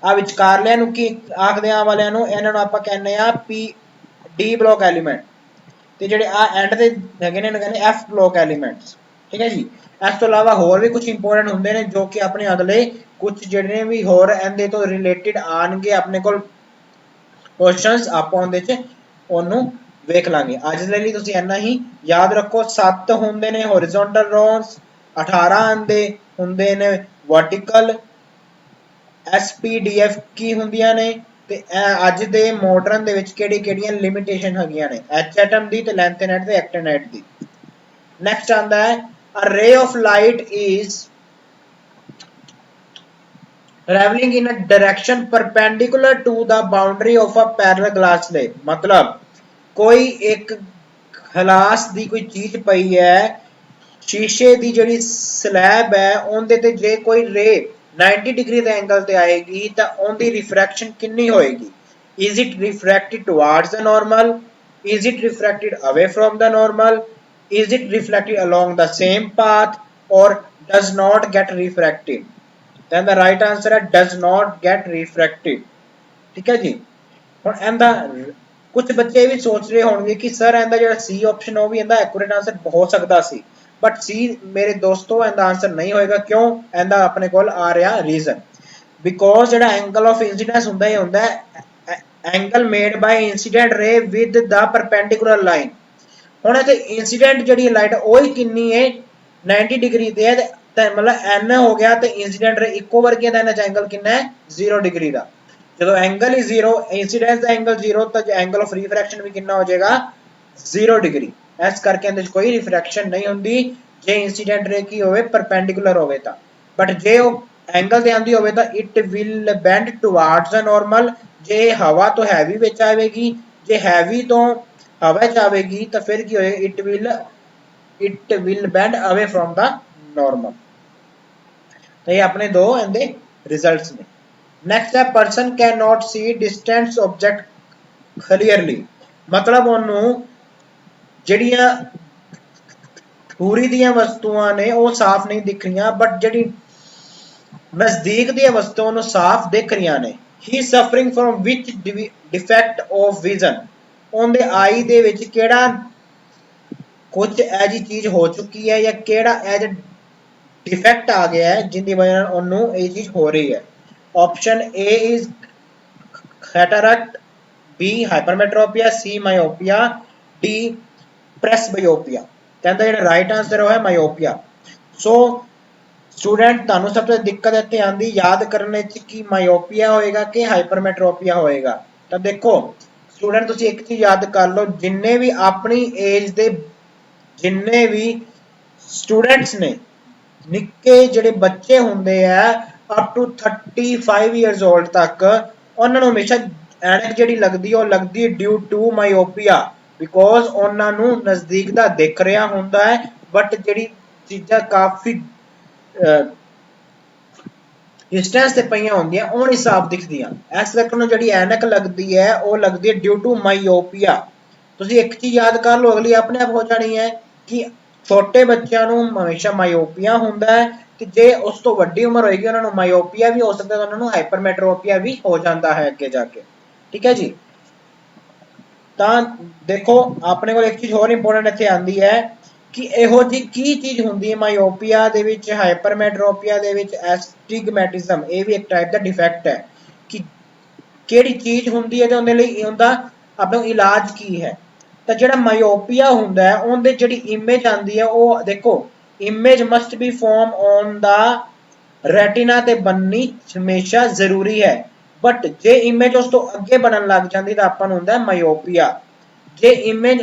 ਆ ਵਿਚਕਾਰਲਿਆਂ ਨੂੰ ਕੀ ਆਖਦੇ ਆ ਵਾਲਿਆਂ ਨੂੰ, ਇਹਨਾਂ ਨੂੰ ਆਪਾਂ ਕਹਿੰਦੇ ਆ ਪੀ ਡੀ ਬਲੌਕ ਐਲੀਮੈਂਟ, ਤੇ ਜਿਹੜੇ ਆ ਐਂਡ ਤੇ ਹੈਗੇ ਨੇ ਇਹਨੂੰ ਕਹਿੰਦੇ ਐਫ ਬਲੌਕ ਐਲੀਮੈਂਟਸ, ਠੀਕ ਹੈ ਜੀ। ਇਸ ਤੋਂ ਇਲਾਵਾ ਹੋਰ ਵੀ ਕੁਝ ਇੰਪੋਰਟੈਂਟ ਹੁੰਦੇ ਨੇ ਜੋ ਕਿ ਆਪਣੇ ਅਗਲੇ ਕੁਝ ਜਿਹੜੇ ਵੀ ਹੋਰ ਇਹਦੇ ਤੋਂ ਰਿਲੇਟਡ ਆਣਗੇ ਆਪਣੇ ਕੋਲ ਕੁਐਸਚਨਸ, ਆਪਾਂ ਉਹਦੇ ਚ ਉਹਨੂੰ ਵੇਖ ਲਾਂਗੇ। ਅੱਜ ਦੇ ਲਈ ਤੁਸੀਂ ਇੰਨਾ ਹੀ ਯਾਦ ਰੱਖੋ, 7 ਹੁੰਦੇ ਨੇ ਹੋਰੀਜ਼ੋਨਟਲ ਰੋਜ਼, 18 ਆਂਦੇ ਹੁੰਦੇ ਨੇ ਵਰਟੀਕਲ, ਐਸਪੀਡੀਐਫ ਕੀ ਹੁੰਦੀਆਂ ਨੇ, ਤੇ ਅੱਜ ਦੇ ਮਾਡਰਨ ਦੇ ਵਿੱਚ ਕਿਹੜੀ ਕਿਹੜੀਆਂ ਲਿਮਿਟੇਸ਼ਨ ਹੈਗੀਆਂ ਨੇ ਐਚ ਐਟਮ ਦੀ, ਤੇ ਲੈਂਥੇਨਾਈਡ ਤੇ ਐਕਟੇਨਾਈਡ ਦੀ। ਨੈਕਸਟ ਆਂਦਾ ਹੈ a ray of light is traveling in a direction perpendicular to the boundary of a parallel glass plate। मतलब कोई एक ग्लास ਦੀ ਕੋਈ ਚੀਜ਼ ਪਈ ਹੈ, ਸ਼ੀਸ਼ੇ ਦੀ ਜਿਹੜੀ ਸਲੈਬ ਹੈ ਉਹਦੇ ਤੇ ਜੇ ਕੋਈ ਰੇ 90 ਡਿਗਰੀ ਦੇ ਐਂਗਲ ਤੇ ਆਏਗੀ ਤਾਂ ਉਹਦੀ ਰਿਫਰੈਕਸ਼ਨ ਕਿੰਨੀ ਹੋਏਗੀ? is it refracted towards the normal, is it refracted away from the normal, is it reflected along the same path, or does not get refracted? then the right answer है does not get refracted, ठीक है जी। ਹੁਣ ਇਹਦਾ ਕੁਝ ਬੱਚੇ ਵੀ ਸੋਚ ਰਹੇ ਹੋਣਗੇ ਕਿ ਸਰ ਇਹਦਾ ਜਿਹੜਾ ਸੀ ਆਪਸ਼ਨ ਉਹ ਵੀ ਇਹਦਾ ਐਕੂਰੇਟ ਆਨਸਰ ਹੋ ਸਕਦਾ ਸੀ, ਬਟ ਸੀ ਮੇਰੇ ਦੋਸਤੋ ਇਹਦਾ ਆਨਸਰ ਨਹੀਂ ਹੋਏਗਾ। ਕਿਉਂ? ਇਹਦਾ ਆਪਣੇ ਕੋਲ ਆ ਰਿਹਾ ਰੀਜ਼ਨ, ਬਿਕੋਜ਼ ਜਿਹੜਾ ਐਂਗਲ ਆਫ ਇਨਸੀਡੈਂਸ ਹੁੰਦਾ ਇਹ ਹੁੰਦਾ ਐਂਗਲ ਮੇਡ ਬਾਈ ਇਨਸੀਡੈਂਟ ਰੇ ਵਿਦ ਦਾ ਪਰਪੈਂਡੀਕੂਲਰ ਲਾਈਨ। ਹੁਣ ਇੱਥੇ ਇਨਸੀਡੈਂਟ ਜਿਹੜੀ ਲਾਈਟ ਉਹ ਹੀ ਕਿੰਨੀ ਹੈ 90 ਡਿਗਰੀ ਤੇ ਹੈ, ਤੇ ਮਤਲਬ n ਹੋ ਗਿਆ ਤੇ ਇਨਸੀਡੈਂਟ ਰੇ ਇੱਕੋ ਵਰਗੀ ਹੈ, ਤਾਂ ਇਹਨਾਂ ਚ ਐਂਗਲ ਕਿੰਨਾ ਹੈ 0 ਡਿਗਰੀ ਦਾ। ਜਦੋਂ ਐਂਗਲ ਹੀ 0, ਇਨਸੀਡੈਂਸ ਦਾ ਐਂਗਲ 0, ਤਾਂ ਐਂਗਲ ਆਫ ਰਿਫਰੈਕਸ਼ਨ ਵੀ ਕਿੰਨਾ ਹੋ ਜਾਏਗਾ 0 ਡਿਗਰੀ। ਇਸ ਕਰਕੇ ਇਹਦੇ ਚ ਕੋਈ ਰਿਫਰੈਕਸ਼ਨ ਨਹੀਂ ਹੁੰਦੀ ਜੇ ਇਨਸੀਡੈਂਟ ਰੇ ਕੀ ਹੋਵੇ ਪਰਪੈਂਡੀਕੂਲਰ ਹੋਵੇ ਤਾਂ, ਬਟ ਜੇ ਉਹ ਐਂਗਲ ਤੇ ਆਂਦੀ ਹੋਵੇ ਤਾਂ it will bend towards the normal. ਜੇ ਹਵਾ ਤੋਂ ਹੈਵੀ ਵਿੱਚ ਆਵੇਗੀ, ਜੇ ਹੈਵੀ ਤੋਂ हवा च आवेगी तो फिर की होएगा, it will bend away from the normal. तो ये अपने दो इनके रिजल्ट्स ने। नेक्स्ट है person can not see distance object clearly, मतलब ਉਹਨੂੰ ਜਿਹੜੀਆਂ दूरी ਦੀਆਂ ਵਸਤੂਆਂ ਨੇ ਉਹ ਸਾਫ਼ ਨਹੀਂ ਦਿਖ ਰਹੀਆਂ, ਬਟ ਜਿਹੜੀ ਨਜ਼ਦੀਕ ਦੀਆਂ ਵਸਤੂਆਂ ਨੂੰ ਸਾਫ਼ ਦਿਖ ਰਹੀਆਂ ਨੇ। ਹੀ ਸਫਰਿੰਗ ਫਰਮ ਵਿਚ ਡਿਫੈਕਟ ਆਫ ਵਿਜ਼ਨ, ਉਹਦੇ ਆਈ ਦੇ ਵਿੱਚ ਕਿਹੜਾ ਕੁਝ ਇਹ ਜੀ ਚੀਜ਼ ਹੋ ਚੁੱਕੀ ਹੈ ਜਾਂ ਕਿਹੜਾ ਇਹ ਜਿਹਾ डिफेक्ट आ गया है जिंदी वजह नाल ओनू ये चीज हो रही है। Option A is cataract, B hypermetropia, C myopia, D presbyopia. कहता है राइट आंसर है मायोपिया। सो स्टूडेंट तुहानू सबसे दिक्कत इत्थे आंदी याद करने च कि मायोपिया होएगा कि हाइपरमेट्रोपिया होएगा। तो देखो स्टूडेंट तुसी एक चीज याद कर लो, जिन्ने भी अपनी एज दे जिन्ने भी स्टूडेंट्स ने निक्के ਜਿਹੜੇ ਬੱਚੇ ਹੁੰਦੇ ਆ ਅਪ ਟੂ 35 ਇਅਰਸ 올ਡ ਤੱਕ, ਉਹਨਾਂ ਨੂੰ ਹਮੇਸ਼ਾ ਐਨਕ ਜਿਹੜੀ ਲੱਗਦੀ ਉਹ ਲੱਗਦੀ ਡਿਊ ਟੂ ਮਾਇਓਪੀਆ, ਬਿਕੋਜ਼ ਉਹਨਾਂ ਨੂੰ ਨਜ਼ਦੀਕ ਦਾ ਦਿਖ ਰਿਹਾ ਹੁੰਦਾ ਹੈ ਬਟ ਜਿਹੜੀ ਚੀਜ਼ਾਂ ਕਾਫੀ डिस्टेंस से पईयां होंदियां ਉਹ ਨਹੀਂ ਸਾਫ਼ ਦਿਖਦੀਆਂ। ਇਸ ਕਰਕੇ ਉਹਨੂੰ ਜਿਹੜੀ ਐਨਕ ਲੱਗਦੀ ਹੈ ਉਹ ਲੱਗਦੀ ਹੈ ਡਿਊ ਟੂ ਮਾਇਓਪੀਆ। ਤੁਸੀਂ ਇੱਕ ਚੀਜ਼ ਯਾਦ ਕਰ ਲਓ, ਅਗਲੀ ਆਪਣੇ ਆਪ ਹੋ ਜਾਣੀ ਹੈ ਕਿ ਛੋਟੇ ਬੱਚਿਆਂ ਨੂੰ ਹਮੇਸ਼ਾ ਮਾਇਓਪੀਆ ਹੁੰਦਾ ਹੈ ਤੇ ਜੇ ਉਸ ਤੋਂ ਵੱਡੀ ਉਮਰ ਹੋਏਗੀ ਉਹਨਾਂ ਨੂੰ ਮਾਇਓਪੀਆ ਵੀ ਹੋ ਸਕਦਾ, ਉਹਨਾਂ ਨੂੰ ਹਾਈਪਰਮੈਟਰੋਪੀਆ ਵੀ ਹੋ ਜਾਂਦਾ ਹੈ ਅੱਗੇ ਜਾ ਕੇ। ਠੀਕ ਹੈ ਜੀ। ਤਾਂ ਦੇਖੋ ਆਪਣੇ ਕੋਲ ਇੱਕ ਚੀਜ਼ ਹੋਰ ਇੰਪੋਰਟੈਂਟ ਇੱਥੇ ਆਂਦੀ ਹੈ ਕਿ ਇਹੋ ਜੀ ਕੀ ਚੀਜ਼ ਹੁੰਦੀ ਹੈ ਮਾਇਓਪੀਆ ਦੇ ਵਿੱਚ, ਹਾਈਪਰਮੈਟਰੋਪੀਆ ਦੇ ਵਿੱਚ ਐਸਟਿਗਮੈਟਿਜ਼ਮ। ਇਹ ਵੀ ਇੱਕ ਟਾਈਪ ਦਾ ਡਿਫੈਕਟ ਹੈ ਕਿ ਕਿਹੜੀ ਚੀਜ਼ ਹੁੰਦੀ ਹੈ ਤੇ ਉਹਦੇ ਲਈ ਉਹਦਾ ਆਪਣਾ ਇਲਾਜ ਕੀ ਹੈ। ਤਾਂ ਜਿਹੜਾ ਮਾਇਓਪੀਆ ਹੁੰਦਾ ਹੈ ਉਹਦੇ ਜਿਹੜੀ ਇਮੇਜ ਆਂਦੀ ਹੈ ਉਹ ਦੇਖੋ, image must be form on the retina ਤੇ ਬਣਨੀ ਹਮੇਸ਼ਾ ਜ਼ਰੂਰੀ ਹੈ, ਬਟ ਜੇ ਇਮੇਜ ਉਸ ਤੋਂ ਅੱਗੇ ਬਣਨ ਲੱਗ ਜਾਂਦੀ ਤਾਂ ਆਪਾਂ ਨੂੰ ਹੁੰਦਾ ਮਾਇਓਪੀਆ। ਜੇ ਇਮੇਜ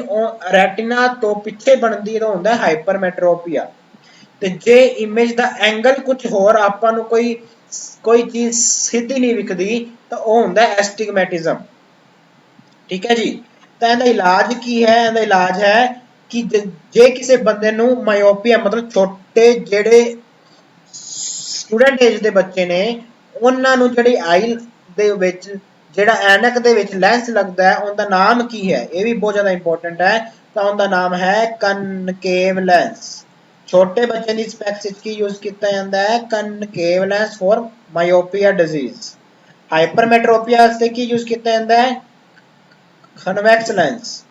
ਰੈਟਿਨਾ ਤੋਂ ਪਿੱਛੇ ਬਣਦੀ ਹੈ ਤਾਂ ਹੁੰਦਾ ਹਾਈਪਰਮੈਟਰੋਪੀਆ। ਤੇ ਜੇ ਇਮੇਜ ਦਾ ਐਂਗਲ ਕੁਝ ਹੋਰ ਆਪਾਂ ਨੂੰ ਕੋਈ ਚੀਜ਼ ਸਿੱਧੀ ਨਹੀਂ ਵਿਖਦੀ ਤਾਂ ਉਹ ਹੁੰਦਾ ਐਸਟਿਗਮੈਟਿਜ਼ਮ। ਠੀਕ ਹੈ ਜੀ। ਤਾਂ ਇਹਦਾ ਇਲਾਜ ਕੀ ਹੈ? ਇਹਦਾ ਇਲਾਜ ਹੈ ਕਿ ਜੇ ਕਿਸੇ ਬੰਦੇ ਨੂੰ ਮਾਇਓਪੀਆ ਮਤਲਬ ਛੋਟੇ ਜਿਹੜੇ ਸਟੂਡੈਂਟ ਏਜ ਦੇ ਬੱਚੇ ਨੇ ਉਹਨਾਂ ਨੂੰ ਜਿਹੜੀ ਆਈ ਦੇ ਵਿੱਚ ਜਿਹੜਾ ਐਨਕ ਦੇ ਵਿੱਚ ਲੈਂਸ ਲੱਗਦਾ ਹੈ ਉਹਦਾ ਨਾਮ ਕੀ ਹੈ? ਇਹ ਵੀ ਬਹੁਤ ਜ਼ਿਆਦਾ ਇੰਪੋਰਟੈਂਟ ਹੈ। ਤਾਂ ਉਹਦਾ ਨਾਮ ਹੈ ਕਨਕੇਵ ਲੈਂਸ। ਛੋਟੇ ਬੱਚੇ ਦੀ ਸਪੈਕਸ ਵਿੱਚ ਕੀ ਯੂਜ਼ ਕੀਤਾ ਜਾਂਦਾ ਹੈ? ਕਨਕੇਵ ਲੈਂਸ ਫॉर ਮਾਇਓਪੀਆ ਡਿਜ਼ੀਜ਼। ਹਾਈਪਰਮੈਟਰੋਪੀਆ ਵਾਸਤੇ ਕੀ ਯੂਜ਼ ਕੀਤਾ ਜਾਂਦਾ ਹੈ? Convex lens.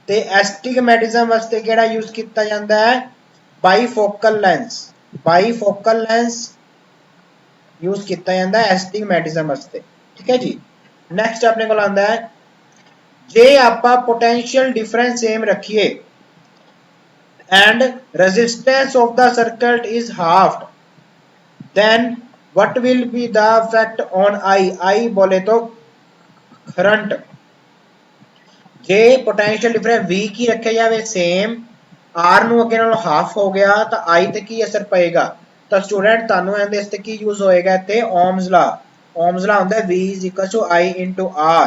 ਤੇ ਐਸਟਿਗਮੈਟਿਜ਼ਮ ਵਾਸਤੇ ਕਿਹੜਾ ਯੂਜ਼ ਕੀਤਾ ਜਾਂਦਾ ਹੈ? ਬਾਈਫੋਕਲ ਲੈਂਸ। ਬਾਈਫੋਕਲ ਲੈਂਸ यूज किया जाता है एस्टिगमैटिज्म वास्ते। ठीक है जी। नेक्स्ट अपने को आंदा है जे आपा पोटेंशियल डिफरेंस सेम रखिए and resistance of the circuit is half, then what will be the effect on I? I बोले तो करंट। जे पोटेंशियल डिफरेंस V की रखे जाए सेम, R ਨੂੰ ਅੱਗੇ ਨਾਲ ਹਾਫ ਹੋ ਗਿਆ ਤਾਂ I ਤੇ ਕੀ ਅਸਰ ਪਏਗਾ? ਤਾਂ ਸਟੂਡੈਂਟ ਤੁਹਾਨੂੰ ਇਹਦੇ ਵਾਸਤੇ ਕੀ ਯੂਜ਼ ਹੋਏਗਾ ਇੱਥੇ? ਓਮਸ ਲਾ। ਓਮਸ ਲਾ ਹੁੰਦਾ V I into R।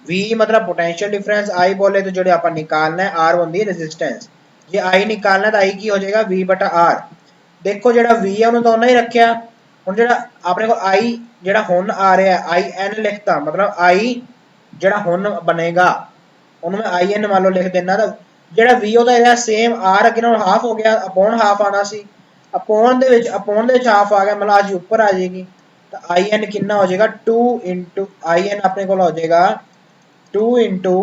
V मतलब पोटेंशियल डिफरेंस, I बोले तो जो आप निकालना है, R होती है रेजिस्टेंस। जे I निकालना तो I की हो जाएगा V बटा R। देखो जो V है उन्होंने तो उन्ना ही रखा। हम जो अपने को I जो हुन आ रहा है IN लिखता, मतलब I जो हुन बनेगा उन्होंने मैं IN मान लो लिख देना। तो जो V होता सेम R अगे नाल हाफ हो गया, अपॉन हाफ आना सी, अपॉन ਦੇ ਵਿੱਚ ਹਾਫ ਆ ਗਿਆ, ਮਤਲਬ ਅੱਜ ਉੱਪਰ ਆ ਜਾਏਗੀ। ਤਾਂ IN ਕਿੰਨਾ ਹੋ ਜਾਏਗਾ? 2 into IN ਆਪਣੇ ਕੋਲ ਹੋ ਜਾਏਗਾ 2 into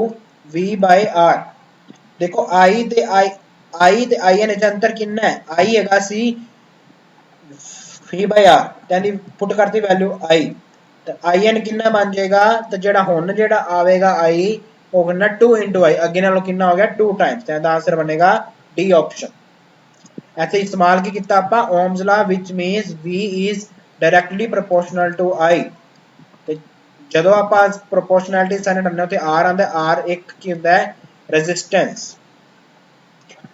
V by R। ਦੇਖੋ I ਤੇ IN ਵਿੱਚ ਅੰਤਰ ਕਿੰਨਾ ਹੈ? I ਹੈਗਾ ਸੀ V by R, ਕਹਿੰਦੀ ਪੁੱਟ ਕਰਤੀ ਵੈਲਿਊ I, ਤਾਂ IN ਕਿੰਨਾ ਬਣ ਜਾਏਗਾ? ਤਾਂ ਜਿਹੜਾ ਹੁਣ ਜਿਹੜਾ ਆਵੇਗਾ I ਉਹ ਕਿੰਨਾ 2 into I, ਅੱਗੇ ਨਾਲੋਂ ਕਿੰਨਾ ਹੋ ਗਿਆ? 2 ਟਾਈਮਸ। ਤਾਂ ਇਹਦਾ ਆਂਸਰ ਬਣੇਗਾ डी ऑप्शन। ऐसे इस्तेमाल की किया आप ohm's law which means V is directly proportional to I। तो जो आप प्रोपोर्शनैलिटी साइन करने उत्ते R आंदा, R एक की होंदा है रेजिस्टेंस।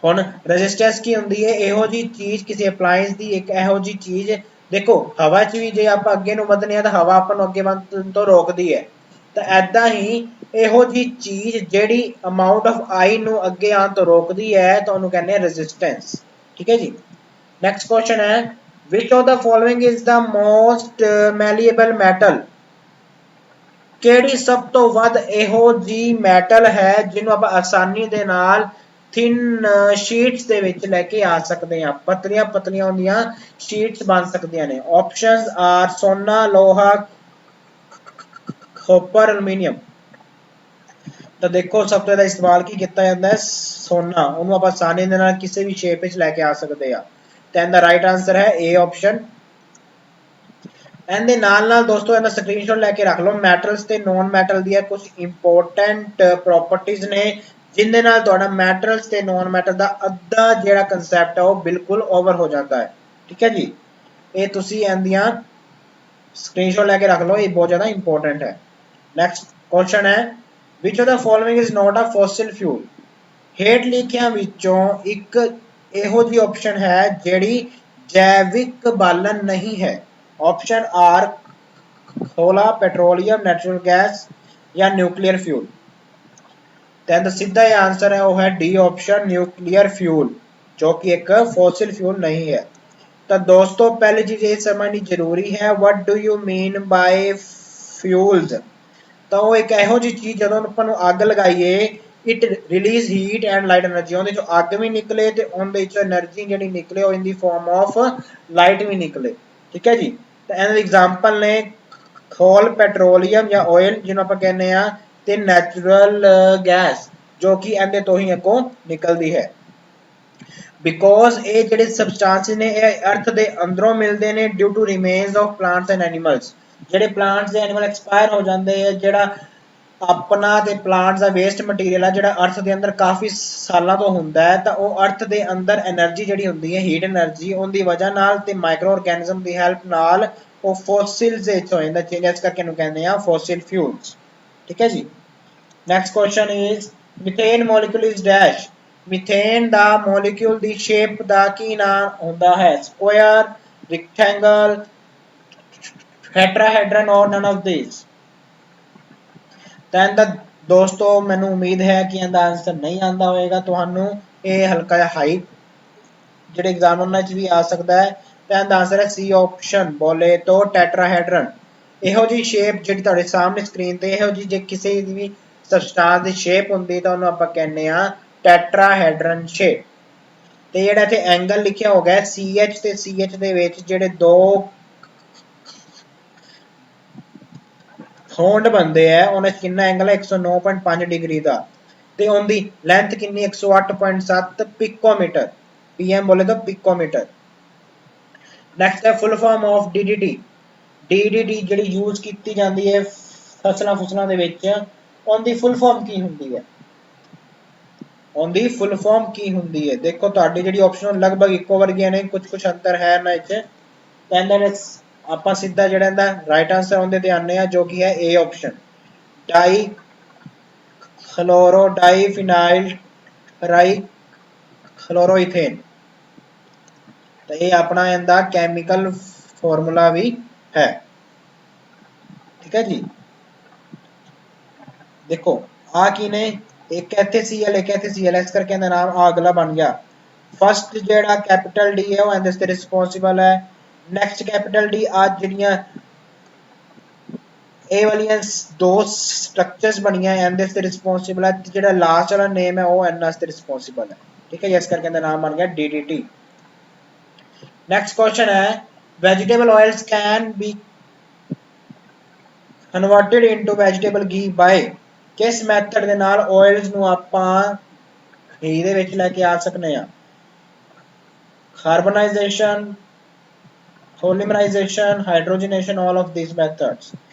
हुण रेजिस्टेंस की होंदी है? इहो जी चीज किसी अप्लायंस की एक इहो जी चीज। देखो हवा च भी जे आप अगे नूं वधने आ तां हवा आपां नूं अगे वधण तो रोकदी है, ਤਾਂ ਐਦਾਂ ਹੀ ਇਹੋ ਜੀ ਚੀਜ਼ ਜਿਹੜੀ ਅਮਾਉਂਟ ਆਫ ਆਈ ਨੂੰ ਅੱਗੇ ਆਉਣ ਤੋਂ ਰੋਕਦੀ ਹੈ ਤਾਂ ਉਹਨੂੰ ਕਹਿੰਦੇ ਆ ਰੈਜ਼ਿਸਟੈਂਸ। ਠੀਕ ਹੈ ਜੀ। ਨੈਕਸਟ ਕੁਐਸਚਨ ਹੈ which of the following is the most malleable metal? ਕਿਹੜੀ ਸਭ ਤੋਂ ਵੱਧ ਇਹੋ ਜੀ ਮੈਟਲ ਹੈ ਜਿਹਨੂੰ ਆਪਾਂ ਆਸਾਨੀ ਦੇ ਨਾਲ ਥਿਨ ਸ਼ੀਟਸ ਦੇ ਵਿੱਚ ਲੈ ਕੇ ਆ ਸਕਦੇ ਹਾਂ, ਪਤਲੀਆਂ ਪਤਲੀਆਂ ਹੁੰਦੀਆਂ ਸ਼ੀਟਸ ਬਣ ਸਕਦੀਆਂ ਨੇ। ਆਪਸ਼ਨਸ ਆਰ ਸੋਨਾ, ਲੋਹਾ, ਕਾਪਰ, ਐਲੂਮੀਨੀਅਮ। ਤਾਂ ਦੇਖੋ ਸਭ ਤੋਂ ਜ਼ਿਆਦਾ ਇਸਤੇਮਾਲ ਕੀ ਕੀਤਾ ਜਾਂਦਾ ਹੈ, ਸੋਨਾ। ਉਹਨੂੰ ਆਪਾਂ ਆਸਾਨੀ ਦੇ ਨਾਲ ਕਿਸੇ ਵੀ ਸ਼ੇਪ ਵਿੱਚ ਲੈ ਕੇ ਆ ਸਕਦੇ ਆ। ਤਾਂ ਇਹਦਾ ਰਾਈਟ ਆਂਸਰ ਹੈ ਏ ਆਪਸ਼ਨ। ਇਹਦੇ ਨਾਲ ਦੋਸਤੋ ਇਹਦਾ ਸਕਰੀਨਸ਼ਾਟ ਲੈ ਕੇ ਰੱਖ ਲਓ। ਮੈਟਲਸ ਤੇ ਨੋਨ ਮੈਟਲ ਦੀਆਂ ਕੁਝ ਇੰਪੋਰਟੈਂਟ ਪ੍ਰੋਪਰਟੀਜ਼ ਨੇ ਜਿੰਦੇ ਨਾਲ ਤੁਹਾਡਾ ਮੈਟਲਸ ਤੇ ਨੋਨ ਮੈਟਲ ਦਾ ਅੱਧਾ ਜਿਹੜਾ ਕਨਸੈਪਟ ਹੈ ਉਹ ਬਿਲਕੁਲ ਓਵਰ ਹੋ ਜਾਂਦਾ ਹੈ। ਠੀਕ ਹੈ ਜੀ। ਇਹ ਤੁਸੀਂ ਇਹਦੀਆਂ ਸਕਰੀਨਸ਼ਾਟ ਲੈ ਕੇ ਰੱਖ ਲਓ, ਇਹ ਬਹੁਤ ਜ਼ਿਆਦਾ ਇੰਪੋਰਟੈਂਟ ਹੈ। ਨੈਕਸਟ ਕੁਐਸਚਨ ਹੈ which of the following is not a fossil fuel? ਹੇਠ ਲਿਖਿਆਂ ਵਿੱਚੋਂ ਇੱਕ ਇਹੋ ਜਿਹੀ ਆਪਸ਼ਨ ਹੈ ਜਿਹੜੀ ਜੈਵਿਕ ਬਾਲਣ ਨਹੀਂ ਹੈ। ਆਪਸ਼ਨ ਆਰ ਕੋਲਾ, ਪੈਟਰੋਲੀਅਮ, ਨੈਚੁਰਲ ਗੈਸ ਜਾਂ ਨਿਊਕਲੀਅਰ ਫਿਊਲ। ਤਾਂ ਇਹਦਾ ਸਿੱਧਾ ਇਹ ਆਂਸਰ ਹੈ ਉਹ ਹੈ ਡੀ ਆਪਸ਼ਨ, ਨਿਊਕਲੀਅਰ ਫਿਊਲ, ਜੋ ਕਿ ਇੱਕ ਫੋਸਿਲ ਫਿਊਲ ਨਹੀਂ ਹੈ। ਤਾਂ ਦੋਸਤੋ ਪਹਿਲੀ ਚੀਜ਼ ਇਹ ਸਮਝਣੀ ਜ਼ਰੂਰੀ ਹੈ what do you mean by fuels? ਤਾਂ ਉਹ ਇੱਕ ਇਹੋ ਜਿਹੀ ਚੀਜ਼ ਜਦੋਂ ਆਪਾਂ ਨੂੰ ਅੱਗ ਲਗਾਈਏ it release heat and light energy, ਉਹਦੇ ਚੋਂ ਅੱਗ ਵੀ ਨਿਕਲੇ ਤੇ ਉਹਦੇ ਚੋਂ એનર્ਜੀ ਜਿਹੜੀ ਨਿਕਲੇ ਉਹ ਇਨ ਦੀ ਫਾਰਮ ਆਫ ਲਾਈਟ ਵੀ ਨਿਕਲੇ। ਠੀਕ ਹੈ ਜੀ। ਤਾਂ ਇਹਨਾਂ ਦੇ ਐਗਜ਼ਾਮਪਲ ਨੇ ਕੋਲ, ਪੈਟਰੋਲੀਅਮ ਜਾਂ ਆਇਲ ਜਿਹਨੂੰ ਆਪਾਂ ਕਹਿੰਦੇ ਆ, ਤੇ ਨੈਚੁਰਲ ਗੈਸ ਜੋ ਕਿ ਇਹਦੇ ਤੋਂ ਹੀ ਅੱਗੋਂ ਨਿਕਲਦੀ ਹੈ। ਬਿਕੋਜ਼ ਇਹ ਜਿਹੜੇ ਸਬਸਟੈਂਸਿਸ ਨੇ ਇਹ ਅਰਥ ਦੇ ਅੰਦਰੋਂ ਮਿਲਦੇ ਨੇ due to remains of plants and animals. ਜਿਹੜੇ ਪਲਾਂਟਸ ਦੇ ਐਨੀਮਲ ਐਕਸਪਾਇਰ ਹੋ ਜਾਂਦੇ ਆ, ਜਿਹੜਾ ਆਪਣਾ ਤੇ ਪਲਾਂਟਸ ਦਾ ਵੇਸਟ ਮਟੀਰੀਅਲ ਆ ਜਿਹੜਾ ਅਰਥ ਦੇ ਅੰਦਰ ਕਾਫੀ ਸਾਲਾਂ ਤੋਂ ਹੁੰਦਾ ਹੈ, ਤਾਂ ਉਹ ਅਰਥ ਦੇ ਅੰਦਰ એનર્ਜੀ ਜਿਹੜੀ ਹੁੰਦੀ ਹੈ ਹੀਟ એનર્ਜੀ ਉਹਦੀ ਵਜ੍ਹਾ ਨਾਲ ਤੇ ਮਾਈਕਰੋ ਆਰਗੈਨਿਜ਼ਮ ਦੀ ਹੈਲਪ ਨਾਲ ਉਹ ਫੋਸਿਲਸ ਵਿੱਚ ਹੋ ਜਾਂਦਾ ਚੇਂਜ, ਇਸ ਕਰਕੇ ਇਹਨੂੰ ਕਹਿੰਦੇ ਆ ਫੋਸਿਲ ਫਿਊਲਸ। ਠੀਕ ਹੈ ਜੀ। Next question is methane molecule is dash. Methane ਦਾ ਮੋਲੀਕੂਲ ਦੀ ਸ਼ੇਪ ਦਾ ਕੀ ਨਾਮ ਹੁੰਦਾ ਹੈ, ਸਕੁਆਇਰ, ਰੈਕਟੈਂਗਲ, ਟੈਟਰਾਹੈਡਰਨ ਔਰ ਨਨ ਆਫ ਦਿਸ। ਤਾਂ ਇਹਦਾ ਦੋਸਤੋ ਮੈਨੂੰ ਉਮੀਦ ਹੈ ਕਿ ਇਹਦਾ ਆਂਸਰ ਨਹੀਂ ਆਂਦਾ ਹੋਏਗਾ ਤੁਹਾਨੂੰ, ਇਹ ਹਲਕਾ ਜਿਹਾ ਹਾਈ ਜਿਹੜੇ ਐਗਜ਼ਾਮ ਉਹਨਾਂ 'ਚ ਵੀ ਆ ਸਕਦਾ ਹੈ। ਤਾਂ ਇਹਦਾ ਆਂਸਰ ਹੈ ਸੀ ਆਪਸ਼ਨ, ਬੋਲੇ ਤੋਂ ਟੈਟਰਾਹੈਡਰਨ। ਇਹੋ ਜਿਹੀ ਸ਼ੇਪ ਜਿਹੜੀ ਤੁਹਾਡੇ ਸਾਹਮਣੇ ਸਕਰੀਨ ਤੇ ਇਹੋ ਜਿਹੀ ਜੇ ਕਿਸੇ ਦੀ ਵੀ ਸਬਸਟੈਂਸ ਦੀ ਸ਼ੇਪ ਹੁੰਦੀ ਤਾਂ ਉਹਨੂੰ ਆਪਾਂ ਕਹਿੰਦੇ ਆ ਟੈਟਰਾਹੈਡਰਨ ਸ਼ੇਪ। ਤੇ ਜਿਹੜਾ ਇੱਥੇ ਐਂਗਲ ਲਿਖਿਆ ਹੋ ਗਿਆ CH ਤੇ CH ਦੇ ਵਿੱਚ ਜਿਹੜੇ ਦੋ ਹੋਂਡ ਬਣਦੇ ਆ ਉਹਨਾਂ 'ਚ ਕਿੰਨਾ ਐਂਗਲ ਹੈ 109.5 ਡਿਗਰੀ ਦਾ, ਤੇ ਉਹਦੀ ਲੈਂਥ ਕਿੰਨੀ 108.7 ਪਿਕੋਮੀਟਰ। PM ਬੋਲੇ ਤਾਂ ਪਿਕੋਮੀਟਰ। ਨੈਕਸਟ ਹੈ full form of DDT। DDT ਜਿਹੜੀ ਯੂਜ਼ ਕੀਤੀ ਜਾਂਦੀ ਹੈ ਫਸਲਾਂ ਦੇ ਵਿੱਚ, ਉਹਦੀ ਫੁੱਲ ਫਾਰਮ ਕੀ ਹੁੰਦੀ ਹੈ, ਉਹਦੀ ਫੁੱਲ ਫਾਰਮ ਕੀ ਹੁੰਦੀ ਹੈ। ਦੇਖੋ ਤੁਹਾਡੀ ਜਿਹੜੀ ਆਪਸ਼ਨ ਲਗਭਗ ਇੱਕੋ ਵਰਗੀਆਂ ਨੇ, ਕੁਝ ਅੰਤਰ ਹੈ ਇਹਨਾਂ ਵਿੱਚ। ਕਹਿੰਦੇ ਆਪਾਂ ਸਿੱਧਾ ਜਿਹੜਾ ਇਹਦਾ ਰਾਈਟ ਆਂਸਰ ਉਹਦੇ ਤੇ ਆਨੇ ਆ ਜੋ ਕਿ ਹੈ ਏ ਆਪਸ਼ਨ, ਡਾਈ ਖਲੋਰੋ ਡਾਈ ਫਿਨਾਈਲ ਰਾਈ ਖਲੋਰੋਇਥੇਨ। ਤਾਂ ਇਹ ਆਪਣਾ ਇਹਦਾ ਕੈਮੀਕਲ ਫਾਰਮੂਲਾ ਵੀ ਹੈ। ਠੀਕ ਹੈ ਜੀ। ਦੇਖੋ ਆ ਕੀ ਨੇ, ਇੱਕ ਇੱਥੇ Cl ਇੱਕ ਇੱਥੇ Cl, ਇਸ ਕਰਕੇ ਇਹਦਾ ਨਾਮ ਆ ਅਗਲਾ ਬਣ ਗਿਆ। ਫਸਟ ਜਿਹੜਾ ਕੈਪੀਟਲ ਡੀ ਹੈ ਉਹ ਇਹਦੇ ਤੇ ਰਿਸਪੌਂਸਿਬਲ ਹੈ। ਨੈਕਸਟ ਕੈਪੀਟਲ ਡੀ ਆ ਜਿਹੜੀਆਂ ਇਹ ਵਾਲੀਆਂ ਦੋ ਸਟਰਕਚਰਸ ਬਣੀਆਂ ਇਹਦੇ ਤੇ ਰਿਸਪੌਂਸਿਬਲ ਹੈ, ਜਿਹੜਾ ਲਾਸਟ ਵਾਲਾ ਨੇਮ ਹੈ ਉਹ ਇਹਨਾਂ ਤੇ ਰਿਸਪੌਂਸਿਬਲ ਹੈ। ਠੀਕ ਹੈ ਜੀ। ਇਸ ਕਰਕੇ ਇਹਦਾ ਨਾਮ ਬਣ ਗਿਆ DDT। ਨੈਕਸਟ ਕੁਐਸਚਨ ਹੈ vegetable IELTS can be converted into vegetable ਘੀ ਬਾਏ। ਕਿਸ ਮੈਥਡ ਦੇ ਨਾਲ ਆਇਲਸ ਨੂੰ ਆਪਾਂ ਘੀ ਦੇ ਵਿੱਚ ਲੈ ਕੇ ਆ ਸਕਦੇ ਆ, ਕਾਰਬਨਾਈਜੇਸ਼ਨ, polymerization, hydrogenation, all of these methods।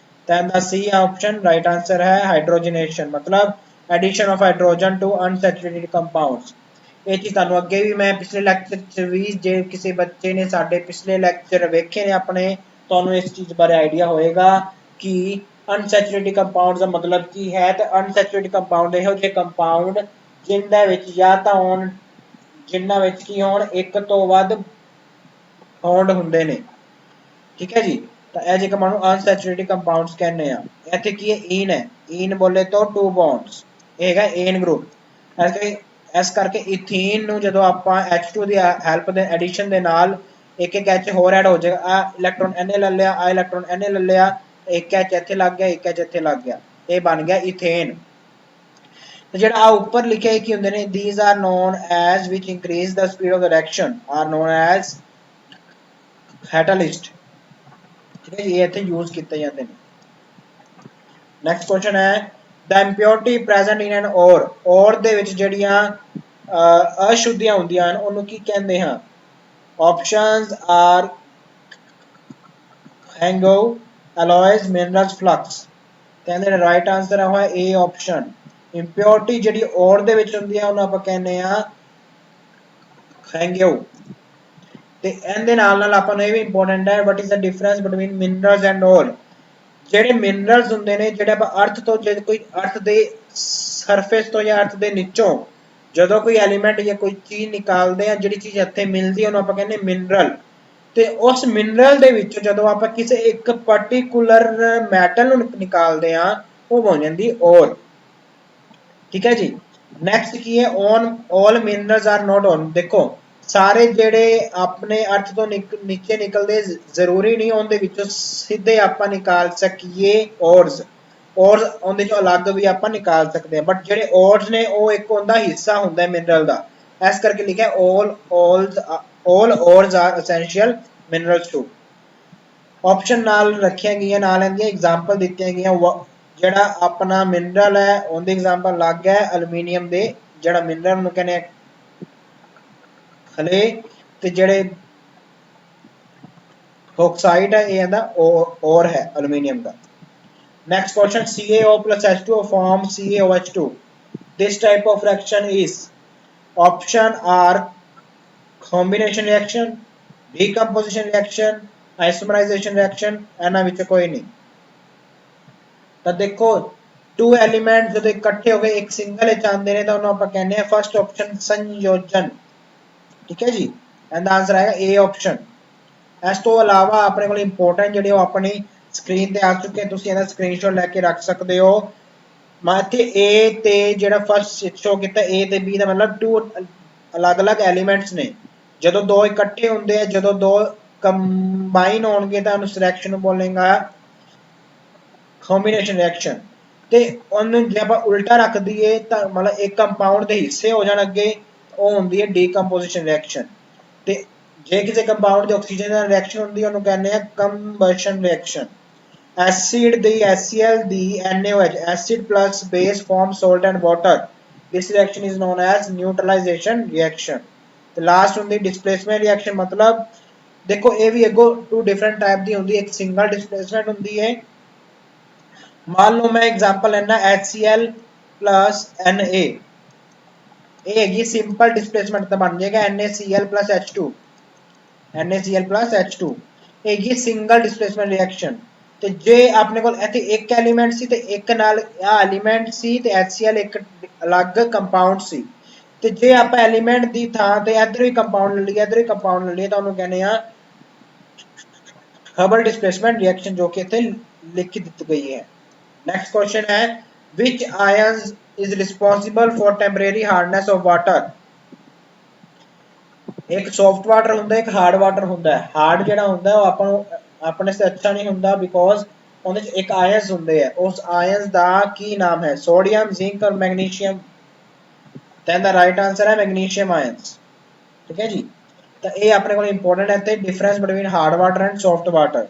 ਤਾਂ ਇਹਦਾ C ਆਪਸ਼ਨ ਰਾਈਟ ਆਂਸਰ ਹੈ ਹਾਈਡਰੋਜਨੇਸ਼ਨ, ਮਤਲਬ addition of hydrogen to unsaturated compounds. ਇਹ ਚੀਜ਼ ਤੁਹਾਨੂੰ ਅੱਗੇ ਵੀ ਮੈਂ ਪਿਛਲੇ ਲੈਕਚਰ 'ਚ ਵੀ, ਜੇ ਕਿਸੇ ਬੱਚੇ ਨੇ ਸਾਡੇ ਪਿਛਲੇ ਲੈਕਚਰ ਵੇਖੇ ਨੇ ਆਪਣੇ, ਤੁਹਾਨੂੰ ਇਸ ਚੀਜ਼ ਬਾਰੇ ਆਈਡੀਆ ਹੋਏਗਾ ਕਿ ਅਨਸੈਚੁਰੇਟਿਡ ਕੰਪਾਊਂਡ ਦਾ ਮਤਲਬ ਕੀ ਹੈ। ਤੇ ਅਨਸੈਚੁਰੇਟਿਡ ਕੰਪਾਊਂਡ ਇਹੋ ਜਿਹੇ ਕੰਪਾਊਂਡ ਜਿਨ੍ਹਾਂ ਵਿੱਚ ਜਾਂ ਤਾਂ ਹੋਣ, ਜਿਨ੍ਹਾਂ ਵਿੱਚ ਕੀ ਹੋਣ ਇੱਕ ਤੋਂ ਵੱਧ ਬੌਂਡ ਹੁੰਦੇ ਨੇ। ਠੀਕ ਹੈ ਜੀ। ਤਾਂ ਇਹ ਜੇ ਕੰਪਾਊਂਡ ਨੂੰ ਅਨਸੈਚੁਰੇਟਿਡ ਕੰਪਾਊਂਡਸ ਕਹਿੰਦੇ ਆ। ਇੱਥੇ ਕੀ ਹੈ ਈਨ ਹੈ, ਈਨ ਬੋਲੇ ਤੋਂ 2 ਬੌਂਡਸ, ਇਹ ਹੈਗਾ ਏਨ ਗਰੁੱਪ। ਇਸ ਕਰਕੇ ਇਥੀਨ ਨੂੰ ਜਦੋਂ ਆਪਾਂ H2 ਦੀ ਹੈਲਪ ਦੇ ਐਡੀਸ਼ਨ ਦੇ ਨਾਲ ਇੱਕ ਇੱਕ H ਹੋਰ ਐਡ ਹੋ ਜਾਏਗਾ। ਆ ਇਲੈਕਟ੍ਰੋਨ ਇਹਨੇ ਲੈ ਲਿਆ, ਆ ਇਲੈਕਟ੍ਰੋਨ ਇਹਨੇ ਲੈ ਲਿਆ, ਇੱਕ H ਇੱਥੇ ਲੱਗ ਗਿਆ, ਇੱਕ H ਇੱਥੇ ਲੱਗ ਗਿਆ, ਇਹ ਬਣ ਗਿਆ ਇਥੇਨ। ਤੇ ਜਿਹੜਾ ਆ ਉੱਪਰ ਲਿਖਿਆ ਹੈ ਕੀ ਹੁੰਦੇ ਨੇ, these are known as which increase the speed of the reaction are known as catalyst। ਠੀਕ ਹੈ ਜੀ, ਇਹ ਇੱਥੇ ਯੂਜ਼ ਕੀਤੇ ਜਾਂਦੇ ਨੇ। ਨੈਕਸਟ ਕੁਐਸਚਨ ਹੈ the impurity present in an ore, ore ਦੇ ਵਿੱਚ ਜਿਹੜੀਆਂ ਅਸ਼ੁੱਧੀਆਂ ਹੁੰਦੀਆਂ ਹਨ ਉਹਨੂੰ ਕੀ ਕਹਿੰਦੇ ਹਾਂ? Options are gangue, alloys, minerals, flux। ਕਹਿੰਦੇ ਨੇ ਰਾਈਟ ਆਂਸਰ ਹੈ A ਆਪਸ਼ਨ। ਇੰਪਿਓਰਿਟੀ ਜਿਹੜੀ ਓਰ ਦੇ ਵਿੱਚ ਹੁੰਦੀ ਹੈ ਉਹਨੂੰ ਆਪਾਂ ਕਹਿੰਦੇ ਆ ਹੈਂਗਿਓ। ਤੇ ਇਹਦੇ ਨਾਲ ਨਾਲ ਆਪਾਂ ਨੂੰ ਇਹ ਵੀ ਇੰਪੋਰਟੈਂਟ ਹੈ what is the difference between minerals and ore। ਜਿਹੜੇ ਮਿਨਰਲਸ ਹੁੰਦੇ ਨੇ, ਜਿਹੜੇ ਆਪਾਂ ਅਰਥ ਤੋਂ, ਜੇ ਕੋਈ ਅਰਥ ਦੇ ਸਰਫੇਸ ਤੋਂ ਜਾਂ ਅਰਥ ਦੇ ਨੀਚੋਂ ਜਦੋਂ ਕੋਈ ਐਲੀਮੈਂਟ ਜਾਂ ਕੋਈ ਚੀਜ਼ ਨਿਕਾਲਦੇ ਆ, ਜਿਹੜੀ ਚੀਜ਼ ਇੱਥੇ ਮਿਲਦੀ ਉਹਨੂੰ ਆਪਾਂ ਕਹਿੰਦੇ ਮਿਨਰਲ। ਤੇ ਉਸ ਮਿਨਰਲ ਦੇ ਵਿੱਚੋਂ ਜਦੋਂ ਆਪਾਂ ਕਿਸੇ ਇੱਕ ਪਾਰਟਿਕੂਲਰ ਮੈਟਲ ਨੂੰ ਨਿਕਾਲਦੇ ਆ ਉਹ ਬਣ ਜਾਂਦੀ ਓਰ। ਠੀਕ ਹੈ ਜੀ। ਨੈਕਸਟ ਕੀ ਹੈ on all minerals R note on. ਦੇਖੋ ਸਾਰੇ ਜਿਹੜੇ ਆਪਣੇ ਅਰਥ ਤੋਂ ਨੀਚੇ ਨਿਕਲਦੇ ਜ਼ਰੂਰੀ ਨਹੀਂ ਉਹਦੇ ਵਿੱਚੋਂ ਸਿੱਧੇ ਆਪਾਂ ਨਿਕਾਲ ਸਕੀਏ ਓਰਸ। ਓਰਸ ਉਹਦੇ ਚੋਂ ਅਲੱਗ ਵੀ ਆਪਾਂ ਨਿਕਾਲ ਸਕਦੇ ਹਾਂ, ਬਟ ਜਿਹੜੇ ਓਰਸ ਨੇ ਉਹ ਇੱਕ ਉਹਦਾ ਹਿੱਸਾ ਹੁੰਦਾ ਹੈ ਮਿਨਰਲ ਦਾ। ਇਸ ਕਰਕੇ ਲਿਖਿਆ all ores are essential minerals too। Option ਨਾਲ ਰੱਖੀਆਂ ਗਈਆਂ, ਨਾਲ ਇਹਦੀਆਂ ਐਗਜ਼ਾਮਪਲ ਦਿੱਤੀਆਂ ਗਈਆਂ। ਜਿਹੜਾ ਆਪਣਾ ਮਿਨਰਲ ਹੈ ਉਹਦੀ ਐਗਜ਼ਾਮਪਲ ਅਲੱਗ ਹੈ ਐਲੂਮੀਨੀਅਮ ਦੇ, ਜਿਹੜਾ ਮਿਨਰਲ ਨੂੰ ਕਹਿੰਦੇ ਖਲੇ, ਤੇ ਜਿਹੜੇ ਆਕਸਾਈਡ ਹੈ ਇਹ ਇਹਦਾ ਔਰ ਹੈ aluminium the. Next question, CaO plus H2O forms CaOH2। This type of reaction is option are combination reaction, decomposition reaction, isomerization reaction। ਇਹਨਾਂ ਵਿੱਚ ਕੋਈ ਨਹੀਂ। ਤਾਂ ਦੇਖੋ ਟੂ ਐਲੀਮੈਂਟ ਜਦੋਂ ਇਕੱਠੇ ਹੋ ਕੇ ਇੱਕ ਸਿੰਗਲ ਵਿੱਚ ਆਉਂਦੇ ਨੇ ਤਾਂ ਉਹਨੂੰ ਆਪਾਂ ਕਹਿੰਦੇ ਆ ਫਸਟ ਆਪਸ਼ਨ ਸੰਯੋਜਨ। ਠੀਕ ਹੈ ਜੀ, ਇਹਦਾ ਆਂਸਰ ਆਏਗਾ A ਆਪਸ਼ਨ। ਇਸ ਤੋਂ ਇਲਾਵਾ ਆਪਣੇ ਕੋਲ ਇੰਪੋਰਟੈਂਟ ਜਿਹੜੇ ਉਹ ਆਪਣੀ ਸਕਰੀਨ ਤੇ ਆ ਚੁੱਕੇ, ਤੁਸੀਂ ਇਹਦਾ ਸਕਰੀਨਸ਼ਾਟ ਲੈ ਕੇ ਰੱਖ ਸਕਦੇ ਹੋ। ਮੈਂ ਇੱਥੇ A ਤੇ ਜਿਹੜਾ ਫਸਟ ਸ਼ੋ ਕੀਤਾ A ਤੇ B ਦਾ ਮਤਲਬ ਟੂ ਅਲੱਗ-ਅਲੱਗ ਐਲੀਮੈਂਟਸ ਨੇ। ਜਦੋਂ ਦੋ ਇਕੱਠੇ ਹੁੰਦੇ ਆ, ਜਦੋਂ ਦੋ ਕੰਬਾਈਨ ਹੋਣਗੇ ਤਾਂ ਉਸ ਰਿਐਕਸ਼ਨ ਨੂੰ ਬੋਲੇਗਾ ਕੰਬੀਨੇਸ਼ਨ ਰਿਐਕਸ਼ਨ। ਤੇ ਉਹਨੂੰ ਜੇ ਆਪਾਂ ਉਲਟਾ ਰੱਖ ਦਈਏ ਤਾਂ ਮਤਲਬ ਇੱਕ ਕੰਪਾਊਂਡ ਦੇ ਹਿੱਸੇ ਹੋ ਜਾਣ ਅੱਗੇ, ਉਹ ਹੁੰਦੀ ਹੈ ਡੀਕੰਪੋਜੀਸ਼ਨ ਰਿਐਕਸ਼ਨ। ਤੇ ਜੇ ਕਿਸੇ ਕੰਪਾਊਂਡ ਦੀ ਆਕਸੀਜਨ ਨਾਲ ਰਿਐਕਸ਼ਨ ਹੁੰਦੀ ਹੈ ਉਹਨੂੰ ਕਹਿੰਦੇ ਆ ਕੰਬਸ਼ਨ ਰਿਐਕਸ਼ਨ। ਐਸਿਡ ਦੀ HCl ਦੀ NaOH, acid plus base form salt and water. This reaction is known as neutralization reaction. ਤੇ ਲਾਸਟ ਹੁੰਦੀ ਡਿਸਪਲੇਸਮੈਂਟ ਰਿਐਕਸ਼ਨ। ਮਤਲਬ ਦੇਖੋ ਇਹ ਵੀ ਅੱਗੋਂ ਟੂ ਡਿਫਰੈਂਟ ਟਾਈਪ ਦੀ ਹੁੰਦੀ ਹੈ। ਇੱਕ ਸਿੰਗਲ ਡਿਸਪਲੇਸਮੈਂਟ ਹੁੰਦੀ ਹੈ, मान लो मैं एग्जांपल लेना HCl प्लस Na, ये हैगी सिंपल डिस्प्लेसमेंट तो बन जाएगा NaCl plus H2, NaCl plus H2 हैगी सिंगल डिस्प्लेसमेंट रिएक्शन। ਤੇ ਜੇ ਆਪਣੇ ਕੋਲ ਇੱਥੇ ਇੱਕ ਐਲੀਮੈਂਟ ਸੀ ਤੇ ਇੱਕ ਨਾਲ ਆ ਐਲੀਮੈਂਟ ਸੀ ਤੇ HCl ਇੱਕ ਅਲੱਗ ਕੰਪਾਊਂਡ ਸੀ, ਤੇ ਜੇ ਆਪਾਂ ਐਲੀਮੈਂਟ ਦੀ ਥਾਂ ਤੇ ਇੱਧਰ ਵੀ ਕੰਪਾਊਂਡ ਲੈ ਲਈਏ, ਇੱਧਰ ਵੀ ਕੰਪਾਊਂਡ ਲੈ ਲਈਏ ਤਾਂ ਉਹਨੂੰ ਕਹਿੰਦੇ ਆ ਹਬਲ डिस्प्लेसमेंट रिएक्शन, जो कि ਇੱਥੇ ਲਿਖੀ ਦਿੱਤੀ ਗਈ ਹੈ। नेक्स्ट क्वेश्चन है which ions is responsible for temporary hardness of water। एक सॉफ्ट वाटर ਹੁੰਦਾ ਹੈ, ਇੱਕ ਹਾਰਡ ਵਾਟਰ ਹੁੰਦਾ ਹੈ। ਹਾਰਡ ਜਿਹੜਾ ਹੁੰਦਾ ਉਹ ਆਪਾਂ ਨੂੰ ਆਪਣੇ ਸੇ ਅੱਛਾ ਨਹੀਂ ਹੁੰਦਾ ਬਿਕੋਜ਼ ਉਹਦੇ ਚ ਇੱਕ ਆਇਨਸ ਹੁੰਦੇ ਆ। ਉਸ ਆਇਨਸ ਦਾ ਕੀ ਨਾਮ ਹੈ? ਸੋਡੀਅਮ, ਜ਼ਿੰਕ और मैग्नीशियम। ਤਾਂ ਇਹਦਾ ਰਾਈਟ ਆਂਸਰ ਹੈ ਮੈਗਨੀਸ਼ੀਅਮ ਆਇਨਸ। ਠੀਕ ਹੈ ਜੀ। ਤਾਂ ਇਹ ਆਪਣੇ ਕੋਲ ਇੰਪੋਰਟੈਂਟ ਹੈ ਤੇ difference between hard water and soft water.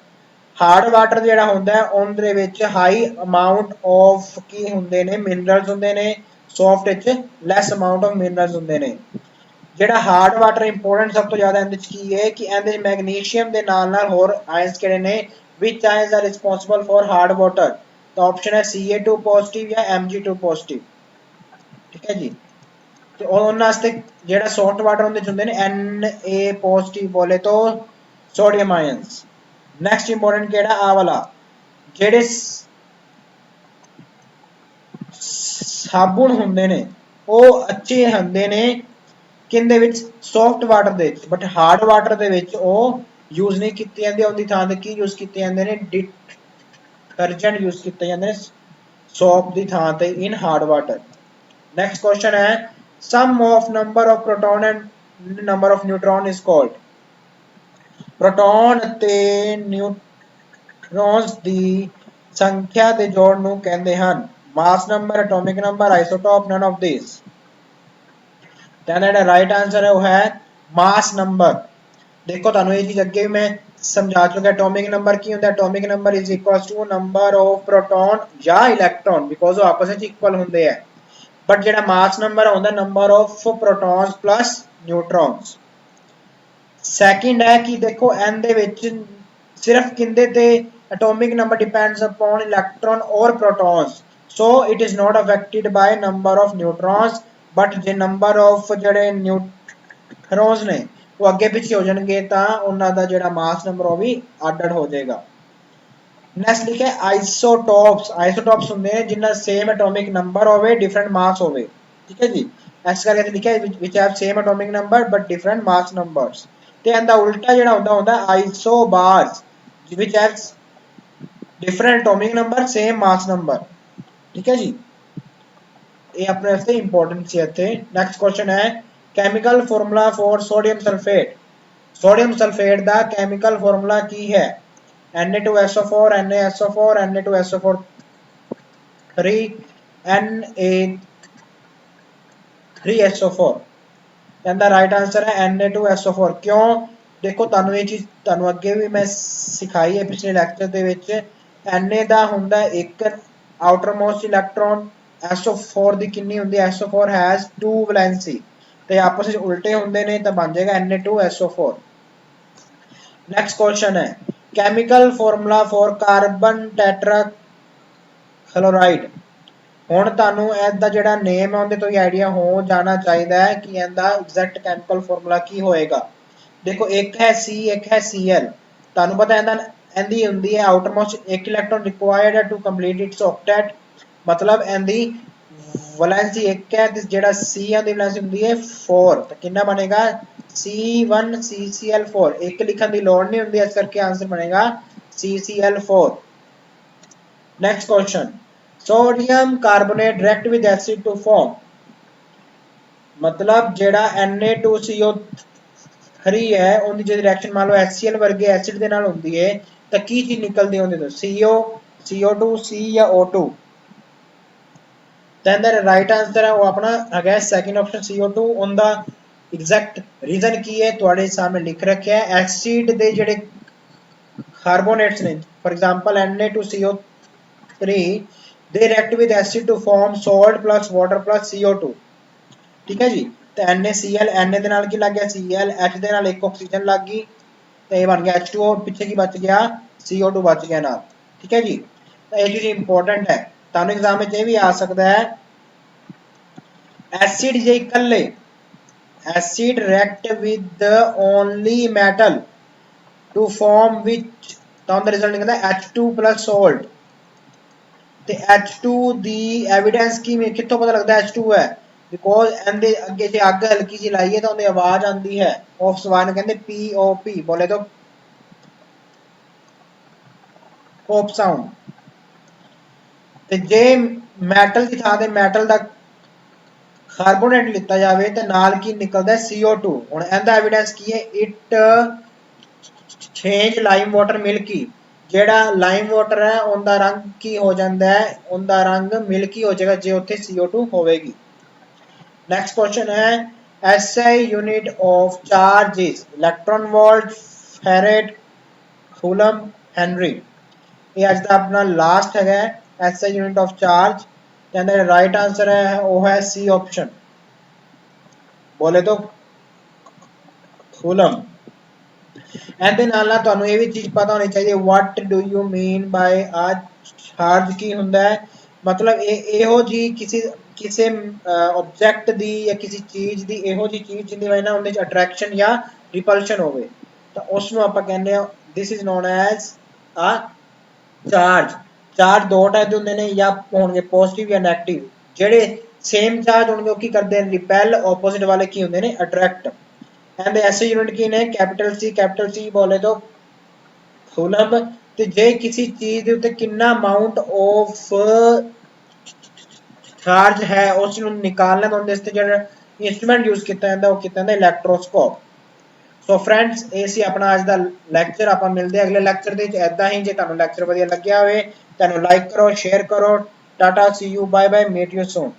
Hard water ਜਿਹੜਾ ਹੁੰਦਾ ਹੈ ਉਹਦੇ ਵਿੱਚ ਹਾਈ ਅਮਾਉਂਟ ਆਫ ਕੀ ਹੁੰਦੇ ਨੇ ਮਿਨਰਲਸ ਹੁੰਦੇ ਨੇ, ਸੌਫਟ ਵਿੱਚ ਲੈਸ ਅਮਾਉਂਟ ਆਫ ਮਿਨਰਲਸ ਹੁੰਦੇ ਨੇ। ਜਿਹੜਾ ਹਾਰਡ ਵਾਟਰ ਇੰਪੋਰਟੈਂਟ ਸਭ ਤੋਂ ਜ਼ਿਆਦਾ ਇਹਦੇ ਵਿੱਚ ਕੀ ਹੈ ਕਿ ਇਹਦੇ ਵਿੱਚ ਮੈਗਨੀਸ਼ੀਅਮ ਦੇ ਨਾਲ ਨਾਲ ਹੋਰ ਆਇਨਸ ਕਿਹੜੇ ਨੇ, which ions are responsible for hard water. ਤਾਂ ਆਪਸ਼ਨ ਹੈ Ca2 ਪੋਜ਼ਿਟਿਵ ਜਾਂ Mg2 ਪੋਜ਼ਿਟਿਵ। ਠੀਕ ਹੈ ਜੀ। ਤੇ ਉਹਨਾਂ ਵਾਸਤੇ ਜਿਹੜਾ ਸੌਫਟ ਵਾਟਰ ਉਹਦੇ ਚ ਹੁੰਦੇ ਨੇ Na ਪੋਜ਼ਿਟਿਵ ਬੋਲੇ ਤੋਂ ਸੋਡੀਅਮ ਆਇਨਸ। ਨੈਕਸਟ ਇੰਪੋਰਟੈਂਟ ਕਿਹੜਾ ਆ ਵਾਲਾ, ਜਿਹੜੇ ਸਾਬੁਣ ਹੁੰਦੇ ਨੇ ਉਹ ਅੱਛੇ ਹੁੰਦੇ ਨੇ ਕਿੰਦੇ ਵਿੱਚ, ਸੌਫਟ ਵਾਟਰ ਦੇ ਵਿੱਚ, ਬਟ ਹਾਰਡ ਵਾਟਰ ਦੇ ਵਿੱਚ ਉਹ यूज नहीं की जाती, उनकी थां ते की यूज किए जाते हैं, डिटर्जेंट यूज किए जाते हैं सोप की थां ते in hard water. Next question है sum of number of proton and number of neutron is called. Proton ते न्यूट्रॉन्स दी संख्या दे जोड़ नूं कहंदे हन mass number, atomic number, isotope, none of this. तो जेड़ा राइट आंसर है वो है मास नंबर। देखो तुहानू ये चीज अगे भी मैं समझा चुका, एटॉमिक नंबर की होंदा, atomic number is equal to number of proton या इलेक्ट्रॉन, बिकॉज वो आपस में इक्वल होंगे है। बट जेड़ा मास नंबर होंदा number of protons plus neutrons. Second है कि देखो एन दे विच सिर्फ किंदे ते atomic number depends upon electron और protons, so it is not affected by number of neutrons. But जे नंबर ऑफ जेड़े न्यूट्रॉन्स ने वो अगे पिछे हो जाएंगे तो उन्हों का जेड़ा मास नंबर वो भी अड अड हो जाएगा। नेक्स्ट लिखे आइसोटॉप्स। आइसोटॉप्स होंगे हैं जिन्हें सेम एटॉमिक नंबर होवे डिफरेंट मास होवे, ठीक है जी। इस करके लिखा है which have same atomic number but different mass numbers. ते एंदा उल्टा जेड़ा होंदा isobars which have different atomic number same mass number, ठीक है जी। ये अपने वास्ते इंपॉर्टेंट सी है। नेक्स्ट क्वेश्चन है chemical formula for sodium sulphate. Sodium sulphate का केमिकल फॉर्मूला की है Na2SO4 NaSO4 Na2SO4 3 Na3SO4। कहता राइट आंसर है Na2SO4। क्यों? देखो तुहानू ये चीज तुहानू अगे भी मैं सिखाई है पिछले लैक्चर दे विच। Na दा हुंदा एक आउटर मोस्ट इलेक्ट्रॉन, SO4 दी कितनी हुंदी है, SO4 हैज 2 वैलेंसी, ते आपस में उल्टे होंदे ने तो बन जाएगा Na2SO4। नेक्स्ट क्वेश्चन है chemical formula for carbon tetrachloride. हुण तुहानू इसदा जेड़ा नेम है उहदे तो ही आइडिया हो जाना चाहिए है कि इसदा एग्जैक्ट केमिकल फॉर्मूला की होएगा। देखो एक है C एक है Cl। तुहानू पता है इहदी हुंदी है आउटर मोस्ट एक इलेक्ट्रॉन रिक्वायर्ड है टू कंप्लीट इट्स ऑक्टेट, मतलब इहदी वैलेंसी एक है ते जेड़ा C है उहदी वैलेंसी हुंदी है 4, तो कितना बनेगा C1CCl4। एक लिखने की लोड़ नहीं होंगी, इस करके आंसर बनेगा CCl4। Next question sodium carbonate direct with acid to form, मतलब जेड़ा Na2CO3 है उनकी जो रिएक्शन मान लो HCl वर्गे एसिड के नाल होंदी है तो की चीज निकलती है उनके तो CO, CO2, C या O2। तो इधर राइट आंसर है वो अपना है सेकंड ऑप्शन CO2। उनका एग्जैक्ट रीजन की है तुहाडे सामने लिख रखे है। एसिड दे जेड़े कार्बोनेट्स ने फॉर एग्जांपल Na2CO3 दे react with acid to form salt plus water plus CO2, ठीक है जी। तो NaCl Na दे नाल की लग गया Cl, H दे नाल एक ऑक्सीजन लग गई तो ये बन गया H2O, पीछे की बच गया CO2 बच गया नाल, ठीक है जी। तो ये चीज इंपॉर्टेंट है, तुहानू एग्जाम में ये भी आ सकता है एसिड जे इकल्ले acid react with only metal to form which, तो उनका रिजल्ट निकलता है H2 प्लस सॉल्ट। ते H2 दी एविडेंस की कितों पता लगता है H2 है, बिकॉज एंदे अगे से अग हल्की सी लाइए तो उनकी आवाज आती है, उस आवाज कहते POP, बोले तो पॉप साउंड। ते जे मैटल की थां ते मैटल दा कार्बोनेट लिता जाए तो नाल की निकलता है CO2। हुण एंदा एविडेंस की है it change lime water milky, जेड़ा लाइम वाटर है उनका रंग की हो जाता है, उनका रंग मिल्की हो जाएगा जे उत्थे CO2 होवेगी। नेक्स्ट क्वेश्चन है SI unit of charge is electron volt, farad, coulomb, henry. ये आज का अपना लास्ट है SI यूनिट ऑफ चार्ज। कहते राइट आंसर है वो है C ऑप्शन, बोले तो कूलम। ਇਹਦੇ ਨਾਲ ਨਾਲ ਤੁਹਾਨੂੰ ਇਹ ਵੀ ਚੀਜ਼ ਪਤਾ ਹੋਣੀ ਚਾਹੀਦੀ ਹੈ what do you mean by a charge की ਹੁੰਦਾ ਹੈ, मतलब ਇਹੋ ਜੀ ਕਿਸੇ ਆਬਜੈਕਟ ਦੀ ਜਾਂ ਕਿਸੇ ਚੀਜ਼ ਦੀ ਇਹੋ ਜੀ ਚੀਜ਼ ਜਿੰਦੀ ਵਜ੍ਹਾ ਨਾਲ ਉਹਦੇ ਚ ਅਟਰੈਕਸ਼ਨ ਜਾਂ ਰਿਪਲਸ਼ਨ ਹੋਵੇ ਤਾਂ ਉਸ ਨੂੰ ਆਪਾਂ ਕਹਿੰਦੇ ਆ this is known as a charge. Charge ਦੋ ਟਾਈਪ ਦੇ ਹੁੰਦੇ ਨੇ, ਜਾਂ ਹੋਣਗੇ ਪੋਜ਼ਿਟਿਵ ਜਾਂ ਨੈਗੇਟਿਵ। ਜਿਹੜੇ ਸੇਮ ਚਾਰਜ ਹੋਣਗੇ ਉਹ ਕੀ ਕਰਦੇ ਨੇ ਰਿਪੈਲ, ਆਪੋਜ਼ਿਟ ਵਾਲੇ ਕੀ ਹੁੰਦੇ ਨੇ ਅਟਰੈਕਟ। ਇਹਦੇ ਐਸੇ ਯੂਨਿਟ ਕੀ ਨੇ? ਕੈਪੀਟਲ ਸੀ ਬੋਲੇ तो ਕੂਲੰਬ। ਤੇ ਜੇ ਕਿਸੇ ਚੀਜ਼ ਦੇ ਉੱਤੇ ਕਿੰਨਾ ਅਮਾਉਂਟ ਆਫ ਚਾਰਜ ਹੈ ਉਸ ਨੂੰ ਨਿਕਾਲਣਾ, ਤਾਂ ਉਹਦੇ ਵਾਸਤੇ ਜਿਹੜਾ ਇੰਸਟਰੂਮੈਂਟ ਯੂਜ਼ ਕੀਤਾ ਜਾਂਦਾ ਉਹ ਕੀਤਾ ਜਾਂਦਾ ਇਲੈਕਟ੍ਰੋਸਕੋਪ। ਸੋ ਫਰੈਂਡਸ ਇਹ ਸੀ ਆਪਣਾ ਅੱਜ ਦਾ ਲੈਕਚਰ। ਆਪਾਂ ਮਿਲਦੇ ਅਗਲੇ ਲੈਕਚਰ ਦੇ ਵਿੱਚ ਐਦਾਂ ਹੀ। ਜੇ ਤੁਹਾਨੂੰ ਲੈਕਚਰ ਵਧੀਆ ਲੱਗਿਆ ਹੋਵੇ ਤੁਹਾਨੂੰ ਲਾਈਕ ਕਰੋ, ਸ਼ੇਅਰ ਕਰੋ। Tata, see you, bye bye, meet you ਸੂਨ।